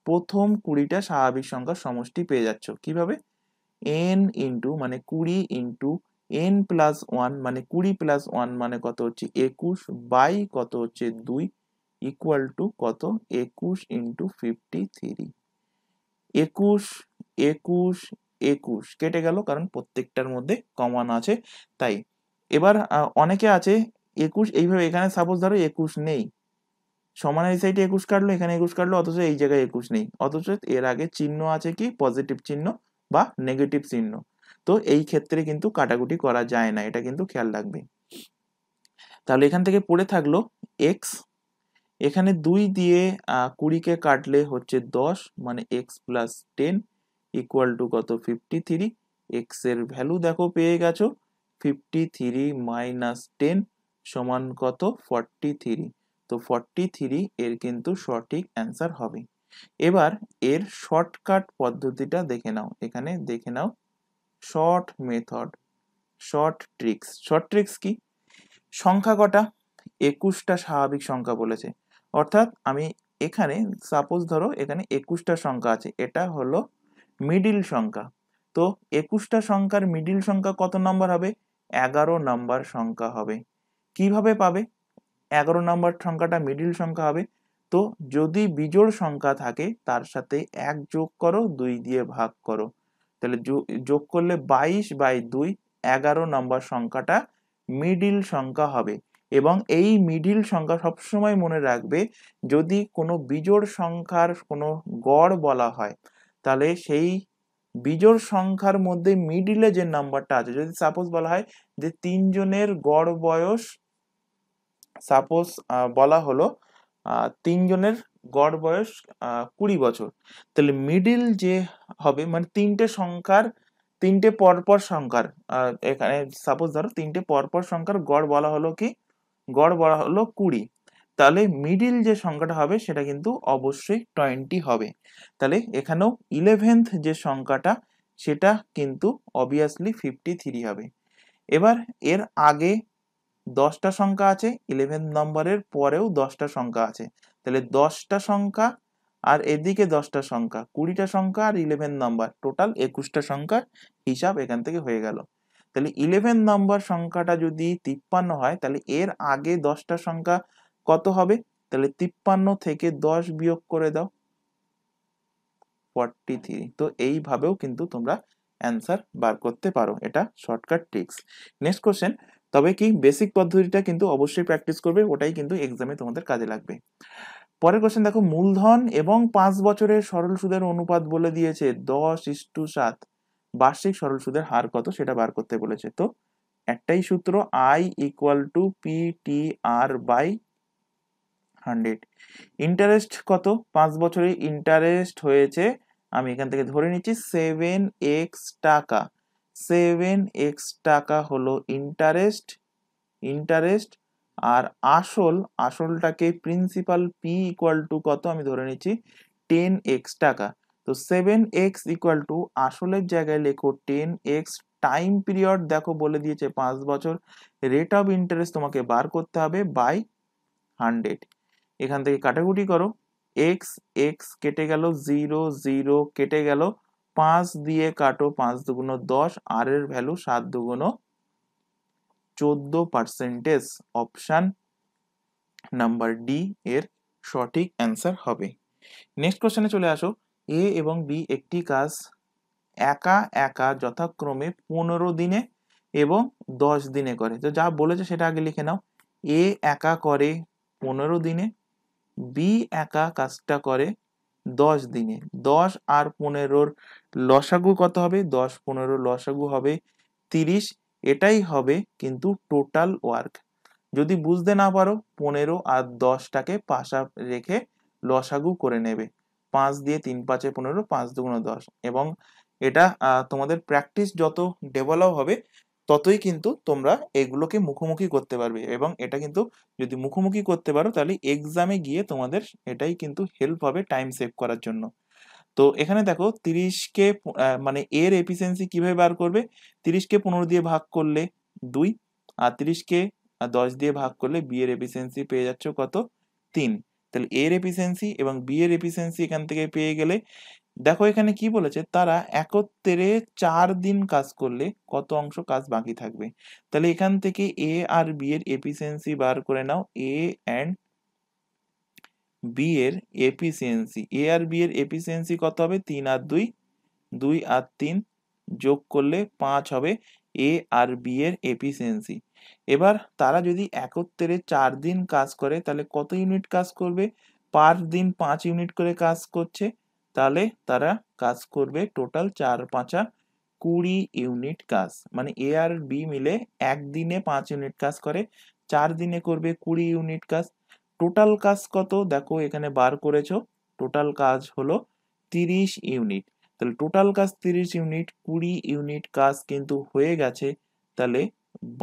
প্রথম 20টা স্বাভাবিক সংখ্যার সমষ্টি পেয়ে যাচ্ছ কিভাবে? n ইন্টু মানে 20 ইন্টু n প্লাস 1 মানে 20 প্লাস 1 মানে কত হচ্ছে? 21 বাই কত হচ্ছে? 2 ইকুয়াল টু কত? 21 ইন্টু 53। 21 21 21 কেটে গেল, কারণ প্রত্যেকটার মধ্যে কমন আছে তাই। এবার অনেকে আছে 21 এইভাবে, এখানে সাপোজ ধরো 21 নেই, সমানের এই সাইডে 21 কাটলো, এখানে 21 কাটলো, অথচ এই জায়গায় 21 নেই, অথচ এর আগে চিহ্ন আছে কি? পজিটিভ চিহ্ন বা নেগেটিভ চিহ্ন। তো এই ক্ষেত্রে কিন্তু কাটাকুটি করা যায় না, এটা কিন্তু খেয়াল রাখবে। তাহলে এখান থেকে পড়ে থাকলো এক্স, এখানে 2 দিয়ে 20কে কাটলে হচ্ছে 10, মানে এক্স প্লাস 10 ইকুয়াল টু কত? 53। এক্স এর ভ্যালু দেখো পেয়ে গেছো, 53 মাইনাস 10 সমান কত? 43। তো 43 এর কিন্তু সঠিক অ্যান্সার হবে। এবার এর শর্টকাট পদ্ধতিটা দেখে নাও, এখানে দেখে নাও short method, short tricks. Short tricks কি? সংখ্যা কটা? 21টা স্বাভাবিক সংখ্যা বলেছে, অর্থাৎ আমি এখানে সাপোজ ধরো এখানে 21টা সংখ্যা আছে, এটা হলো মিডিল সংখ্যা। তো 21টা সংখ্যার মিডিল সংখ্যা কত নম্বর হবে? 11 নম্বর সংখ্যা হবে। কিভাবে পাবে? 11 নম্বর সংখ্যাটা মিডিল সংখ্যা হবে। তো যদি বিজোড় সংখ্যা থাকে তার সাথে 1 যোগ করো, 2 দিয়ে ভাগ করো, তাহলে যোগ করলে 22/2 11 নম্বর সংখ্যাটা মিডিল সংখ্যা হবে। এবং এই মিডিল সংখ্যা সবসময় মনে রাখবে, যদি কোনো বিজোড় সংখ্যার কোনো গড় বলা হয় তাহলে সেই বিজোড় সংখ্যার মধ্যে মিডিলে যে নাম্বারটা আছে, যদি সাপোজ বলা হয় যে 3 জনের গড় বয়স, সাপোজ বলা হলো 3 জনের গড় বয়স 20 বছর, তাহলে মিডিল যে হবে মানে তিনটে পরপর সংখ্যার এখানে সাপোজ ধরো তিনটে পরপর সংখ্যার গড় বলা হলো কি, গড় বলা হলো 20, তাহলে মিডিল যে সংখ্যাটা হবে সেটা কিন্তু অবশ্যই 20 হবে। তাহলে এখানেও 11th যে সংখ্যাটা সেটা কিন্তু অবভিয়াসলি 53 হবে। এবার এর আগে 10টা সংখ্যা আছে, 11 নম্বরের পরেও 10টা সংখ্যা আছে, তাহলে 10টা সংখ্যা আর এদিকে 10টা সংখ্যা, 20টা সংখ্যা আর 11 নম্বর, টোটাল 21টা সংখ্যার হিসাব এখান থেকে হয়ে গেল। তাহলে 11 নম্বর সংখ্যাটা যদি 53 হয় তাহলে এর আগে 10টা সংখ্যা কত হবে? তাহলে 53 থেকে 10 বিয়োগ করে দাও, 43। তো এইভাবেও কিন্তু তোমরা অ্যান্সার বার করতে পারো, এটা শর্টকাট ট্রিক্স। নেক্সট কোশ্চেন, তবে কি বেসিক পদ্ধতিটা কিন্তু অবশ্যই প্র্যাকটিস করবে, ওটাই কিন্তু এক্সামে তোমাদের কাজে লাগবে। পরের কোশ্চেন দেখো, মূলধন এবং 5 বছরের সরল সুদের অনুপাত বলে দিয়েছে 10:7, বার্ষিক সরল সুদের হার কত সেটা বার করতে বলেছে। তো একটাই সূত্র, I = PTR/100। ইন্টারেস্ট কত? 5 বছরে ইন্টারেস্ট হয়েছে, আমি এখান থেকে ধরে নিচ্ছি 7x টাকা। 7x টাকা হলো ইন্টারেস্ট। আর আসলটাকে প্রিন্সিপাল P = কত, আমি ধরে নিচ্ছি 10x টাকা। তো 7x = আসলের জায়গায় লেখো 10x, টাইম পিরিয়ড দেখো বলে দিয়েছে 5 বছর, রেট অফ ইন্টারেস্ট তোমাকে বার করতে হবে বাই 100। এখান থেকে কাটাকুটি করো, x কেটে গেল, 0 0 কেটে গেল, 5 দিয়ে কাটো, 5 দুগুণ 10, আর এর ভ্যালু 7 দুগুণ 14%। অপশন নাম্বার ডি এর সঠিক অ্যান্সার হবে। নেক্সট কোশ্চেনে চলে আসো, এ এবং বি একটি কাজ একা একা যথাক্রমে 15 দিনে এবং 10 দিনে করে। তো যা বলেছে সেটা আগে লিখে নাও। এ একা করে 15 দিনে, বি একা কাজটা করে 10 দিনে। 10 আর 15-র লসাগু কত হবে? 10 15 লসাগু হবে 30। এটাই হবে কিন্তু টোটাল ওয়ার্ক। যদি বুঝতে না পারো 15 আর 10টাকে পাশা রেখে লসাগু করে নেবে। 5 দিয়ে 3 5 15, 5 দুগুণ 10। এবং এটা তোমাদের প্র্যাকটিস যত ডেভেলপ হবে ততই কিন্তু তোমরা এগুলোকে মুখোমুখি করতে পারবে, এবং এটা কিন্তু যদি মুখোমুখি করতে পারো তাহলে এক্সামে গিয়ে তোমাদের এটাই কিন্তু হেল্প হবে টাইম সেভ করার জন্য। তো এখানে দেখো 30কে মানে এর এফিসিয়েন্সি কিভাবে বার করবে? 30কে 15 দিয়ে ভাগ করলে 2, আর 30কে 10 দিয়ে ভাগ করলে বি এর এফিসিয়েন্সি পেয়ে যাচ্ছ কত? 3। তাহলে এর এফিসিয়েন্সি এবং বি এর এফিসিয়েন্সি এখান থেকে পেয়ে গেলে, দেখো এখানে কি বলেছে, তারা একত্রে 4 দিন কাজ করলে কত অংশ কাজ বাকি থাকবে। তাহলে এখান থেকে এ আর বি এর এফিসিয়েন্সি বার করে নাও। এ এন্ড বি এর এফিসিয়েন্সি, এ আর বি এর এফিসিয়েন্সি কত হবে? 3 আর 2, 2 আর 3 যোগ করলে 5 হবে এ আর বি এর এফিসিয়েন্সি। এবার তারা যদি একত্রে 4 দিন কাজ করে তাহলে কত ইউনিট কাজ করবে? পার দিন 5 ইউনিট করে কাজ করছে, তাহলে তারা কাজ করবে টোটাল 4 5 20 ইউনিট কাজ। মানে এ আর বি মিলে একদিনে 5 ইউনিট কাজ করে, 4 দিনে করবে 20 ইউনিট কাজ। টোটাল কাজ কত দেখো এখানে বার করেছো, টোটাল কাজ হলো 30 ইউনিট। তাহলে টোটাল কাজ 30 ইউনিট, 20 ইউনিট কাজ কিন্তু হয়ে গেছে। তাহলে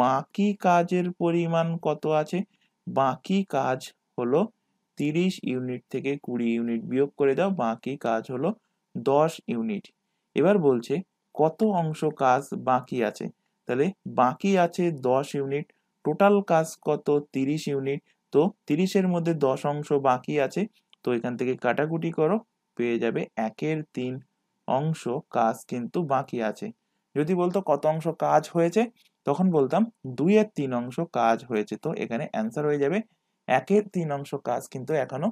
বাকি কাজের পরিমাণ কত আছে? বাকি কাজ হলো 30 ইউনিট থেকে 20 ইউনিট বিয়োগ করে দাও, বাকি কাজ হলো 10 ইউনিট। এবার বলছে কত অংশ কাজ বাকি আছে? তাহলে বাকি আছে 10 ইউনিট, টোটাল কাজ কত? 30 ইউনিট। তো 30-এর মধ্যে 10 অংশ বাকি আছে, তো এখান থেকে কাটাকুটি করো, পেয়ে যাবে 1/3 অংশ কাজ কিন্তু বাকি আছে। যদি বলতো কত অংশ কাজ হয়েছে, তখন বলতাম 2/3 কাজ হয়েছে। তো এখানে অ্যান্সার হয়ে যাবে 1/3 কাজ কিন্তু এখনো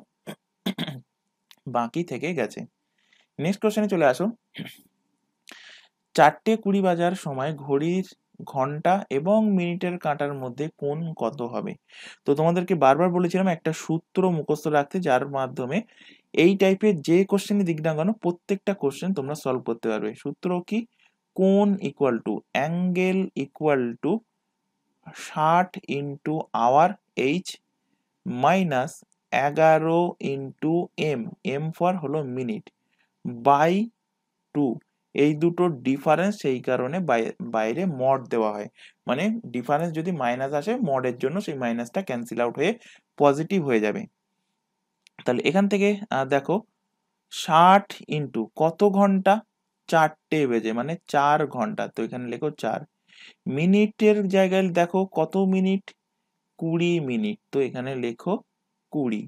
বাকি থেকে গেছে। নেক্সট কোশ্চেনে চলে আসো। 4:20 বাজার সময় ঘড়ির ঘন্টা এবং মিনিটের কাঁটার মধ্যে কোণ কত হবে? তো তোমাদেরকে বারবার বলেছিলাম একটা সূত্র মুখস্থ রাখতে, যার মাধ্যমে এই টাইপের যে কোশ্চেনই দিক না কেন প্রত্যেকটা কোশ্চেন তোমরা সলভ করতে পারবে। সূত্র কি? কোণ equal to angle equal to 60 into our H minus 11 into M, M for হলো মিনিট, বাই 2। এই দুটো ডিফারেন্স, সেই কারণে বাইরে মড দেওয়া হয়, মানে ডিফারেন্স যদি মাইনাস আসে মডের জন্য সেই মাইনাসটা ক্যান্সেল আউট হয়ে পজিটিভ হয়ে যাবে। তাহলে এখান থেকে দেখো 60 ইন্টু কত ঘন্টা? 4টে বেজে, মানে 4 ঘন্টা, তো এখানে লেখো 4। মিনিটের জায়গায় দেখো কত মিনিট? 20 মিনিট, তো এখানে লেখো 20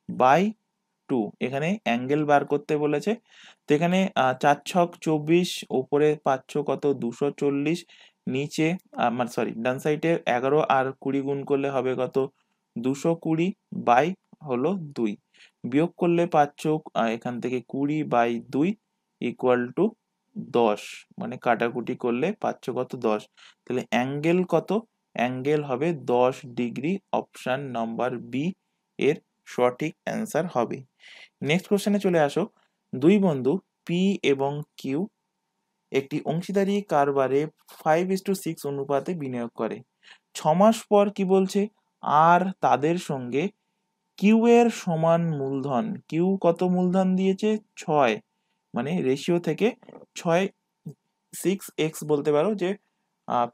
বাই 2। এখানে অ্যাঙ্গেল বার করতে বলেছে, তো এখানে 4 ছক 24, উপরে পাচ্ছ কত 240, নিচে আমার সরি ডান সাইডে 11 আর 20 গুণ করলে হবে কত 220 বাই হলো 2, বিয়োগ করলে পাচ্ছ এখান থেকে 20 বাই 2 ইকুয়াল টু 10, মানে কাটাকুটি করলে পাচ্ছ কত 10। তাহলে অ্যাঙ্গেল কত? অ্যাঙ্গেল হবে 10 ডিগ্রি, অপশন নাম্বার বি এর সঠিক অ্যান্সার হবে। নেক্সট কোশ্চেনে চলে আসো। দুই বন্ধু পি এবং কিউ একটি অংশীদারি কারবারে 5:6 অনুপাতে বিনিয়োগ করে। 6 মাস পর কি বলছে? আর তাদের সঙ্গে কিউ এর সমান মূলধন, কিউ কত মূলধন দিয়েছে? 6, মানে রেশিও থেকে 6, 6x বলতে পারো যে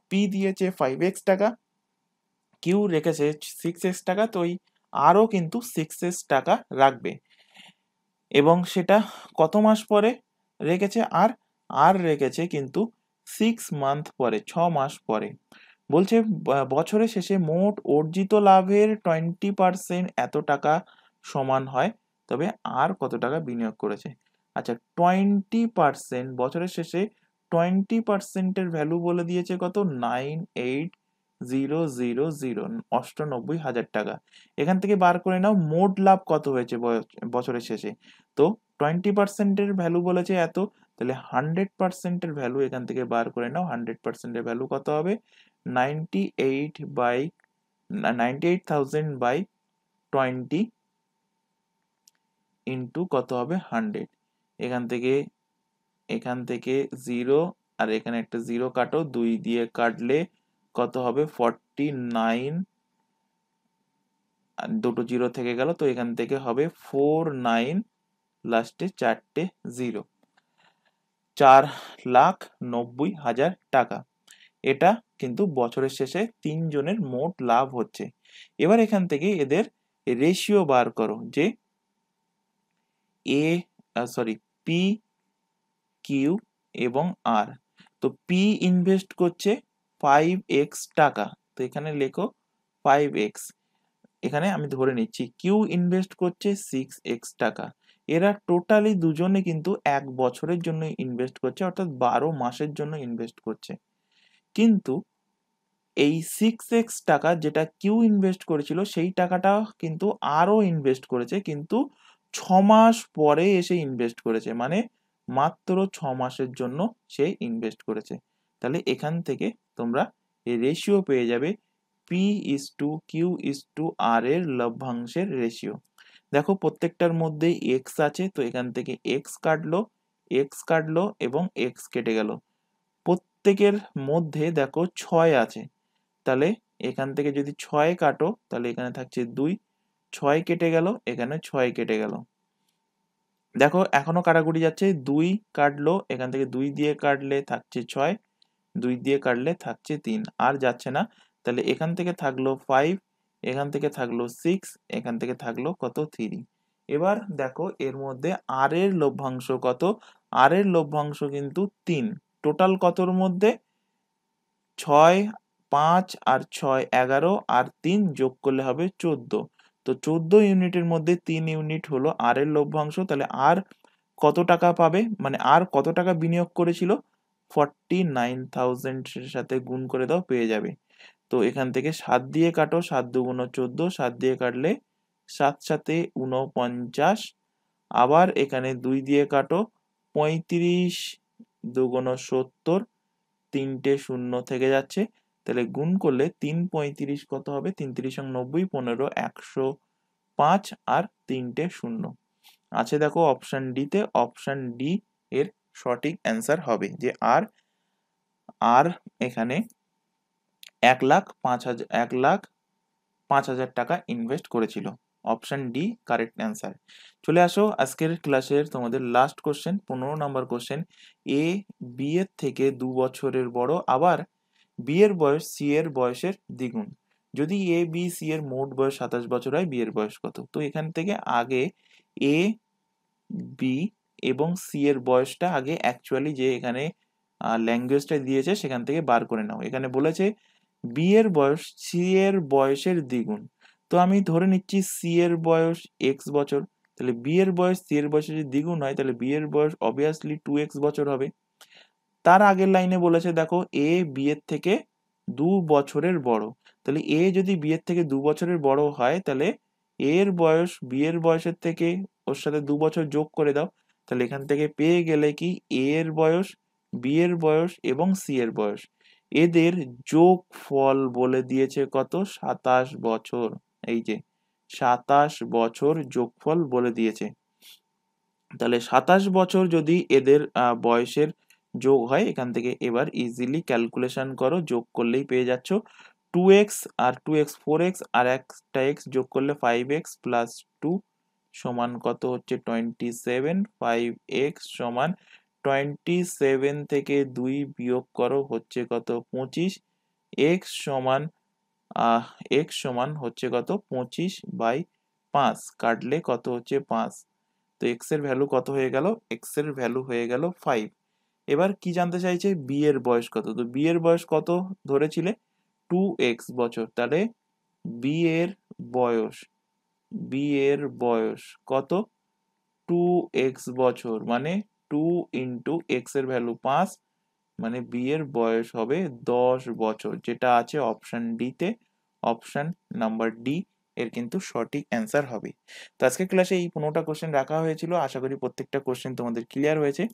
পি দিয়েছে 5x টাকা, কিউ রেখেছে 6x টাকা, তো ওই আরও কিন্তু 6x টাকা রাখবে, এবং সেটা কত মাস পরে রেখেছে? আর রেখেছে কিন্তু 6 মান্থ পরে, 6 মাস পরে। বলছে বছরের শেষে মোট অর্জিত লাভের 20% এত টাকা সমান হয়, তবে আর কত টাকা বিনিয়োগ করেছে? আচ্ছা, 20%, বছরের শেষে 20%-এর ভ্যালু বলে দিয়েছে কত? 98,000, 98,000 টাকা। এখান থেকে বার করে নাও মোট লাভ কত হয়েছে বছরের শেষে। তো 20%-এর ভ্যালু বলেছে এত, তাহলে 100%-এর ভ্যালু এখান থেকে বার করে নাও। 100%-এর ভ্যালু কত হবে? 98,000 বাই 20 ইন্টু কত হবে? 100। এখান থেকে 0, আর এখানে একটা 0 কাটো, 2 দিয়ে কাটলে কত হবে? 49, দুটো 0 থেকে গেল, তো এখান থেকে হবে 49, লাস্টে 4টে 0, 4,90,000 টাকা। এটা কিন্তু বছরের শেষে 3 জনের মোট লাভ হচ্ছে। এবার এখান থেকে এদের রেশিও বার করো, যে পি, কিউ এবং আর। তো পি ইনভেস্ট করছে 5x টাকা, তো এখানে লেখো 5x। এখানে আমি ধরে নিচ্ছি কিউ ইনভেস্ট করছে 6x টাকা। এরা টোটালি দুজনে কিন্তু 1 বছরের জন্য ইনভেস্ট করছে, অর্থাৎ 12 মাসের জন্য ইনভেস্ট করছে। কিন্তু এই 6x টাকা যেটা কিউ ইনভেস্ট করেছিল, সেই টাকাটা কিন্তু আরো ইনভেস্ট করেছে, কিন্তু 6 মাস পরে এসে ইনভেস্ট করেছে, মানে মাত্র 6 মাসের জন্য সে ইনভেস্ট করেছে। তাহলে এখান থেকে তোমরা এই রেশিও পেয়ে যাবে P/Q/R এর লভ্যাংশের রেশিও। দেখো প্রত্যেকটার মধ্যেই এক্স আছে, তো এখান থেকে এক্স কাটলো এবং এক্স কেটে গেল। প্রত্যেকের মধ্যে দেখো 6 আছে, তাহলে এখান থেকে যদি 6 কাটো, তাহলে এখানে থাকছে 2, 6 কেটে গেল, এখানে 6 কেটে গেল। দেখো এখনো কাটাকুটি যাচ্ছে, 2 কাটলো, এখান থেকে 2 দিয়ে কাটলে থাকছে 6, 2 দিয়ে কাটলে থাকছে 3, আর যাচ্ছে না। তাহলে এখান থেকে থাকলো 5, এখান থেকে থাকলো 6, এখান থেকে থাকলো কত? 3। এবার দেখো এর মধ্যে আর এর লভ্যাংশ কত? আর এর লভ্যাংশ কিন্তু 3। টোটাল কতর মধ্যে? 6, 5 আর 6 11, আর 3 যোগ করলে হবে 14। তো 14 ইউনিটের মধ্যে 3 ইউনিট হলো আর এর লভ্যাংশ। তাহলে আর কত টাকা পাবে, মানে আর কত টাকা বিনিয়োগ করেছিল? 49,000 এর সাথে গুণ করে দাও, পেয়ে যাবে। তো এখান থেকে 7 দিয়ে কাটো, 7 দুগুণ 14, 7 দিয়ে কাটলে 7 সাথে 49, আবার এখানে 2 দিয়ে কাটো, 35 দুগুণ 70, 3টে শূন্য থেকে যাচ্ছে, তাহলে গুণ করলে 3 35 কত হবে, 3 3 90, 15 105 আর 3টে শূন্য আছে। দেখো অপশন ডি তে, অপশন ডি এর সঠিক অ্যান্সার হবে যে আর আর এখানে 1,05,000 টাকা ইনভেস্ট করেছিল। Option D correct answer. চলে আসো আজকের ক্লাসের তোমাদের last question, 15 number question. A B এর থেকে 2 বছরের বড়, আবার বি এর বয়স সি এর বয়সের দ্বিগুণ। যদি এ বি সি এর মোট বয়স 27 বছর হয়, বি এর বয়স কত? তো এখান থেকে আগে এ বি এবং সি এর বয়সটা আগে অ্যাকচুয়ালি যে এখানে ল্যাঙ্গুয়েজটা দিয়েছে সেখান থেকে বার করে নাও। এখানে বলেছে বি এর বয়স সি এর বয়সের দ্বিগুণ। তো আমি ধরে নিচ্ছি সি এর বয়স এক্স বছর, তাহলে বি এর বয়স সি এর বয়সের যদি দ্বিগুণ হয়, তাহলে বি এর বয়স অবভিয়াসলি 2x বছর হবে। তার আগের লাইনে বলেছে দেখো এ বি এর থেকে 2 বছরের বড়, তাহলে এ যদি বি এর থেকে 2 বছরের বড় হয়, তাহলে এ এর বয়স বি এর বয়সের থেকে ওর সাথে 2 বছর যোগ করে দাও। তাহলে এখান থেকে পেয়ে গেলে কি এ এর বয়স, বি এর বয়স এবং সি এর বয়স, এদের যোগফল বলে দিয়েছে কত, 27 বছর। এই যে 27 বছর যোগফল বলে দিয়েছে। তাহলে 27 বছর যদি এদের বয়সের যোগ হয়, এখান থেকে এবার ইজিলি ক্যালকুলেশন করো, যোগ করলেই পেয়ে যাচ্ছ 2x আর 2x 4x আর একটা x যোগ করলে 5x প্লাস 2 সমান কত হচ্ছে 27, 5x সমান 27 থেকে 2 বিয়োগ করো হচ্ছে কত 25, x সমান আহ x সমান হচ্ছে কত 25/5, কাটলে কত হচ্ছে 5। তো x এর ভ্যালু কত হয়ে গেল, x এর ভ্যালু হয়ে গেল 5। এবার কি জানতে চাইছে, বি এর বয়স কত? তো বি এর বয়স কত ধরেছিলে, 2x বছর, তাহলে বি এর বয়স বি এর বয়স কত, 2x বছর, মানে 2 ইন্টু x এর ভ্যালু 5, মানে বি এর বয়স হবে 10 বছর, যেটা আছে অপশন ডি তে। অপশন নাম্বার ডি এর কিন্তু সঠিক অ্যান্সার হবে। তো আজকের ক্লাসে এই 15টা কোশ্চেন রাখা হয়েছিল, আশা করি প্রত্যেকটা কোশ্চেন তোমাদের ক্লিয়ার হয়েছে।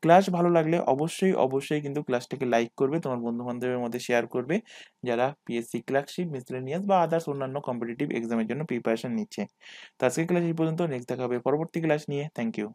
ক্লাস ভালো লাগলে অবশ্যই অবশ্যই কিন্তু ক্লাসটাকে লাইক করবে, তোমার বন্ধু বান্ধবের মধ্যে শেয়ার করবে যারা পিএসসি ক্লার্কশিপ, মিসলেনিয়াস বা আদার্স অন্যান্য কম্পিটিটিভ এক্সামের জন্য প্রিপারেশন নিচ্ছে। তো আজকের ক্লাস এই পর্যন্ত, নেক্সট দেখা হবে পরবর্তী ক্লাস নিয়ে। Thank you.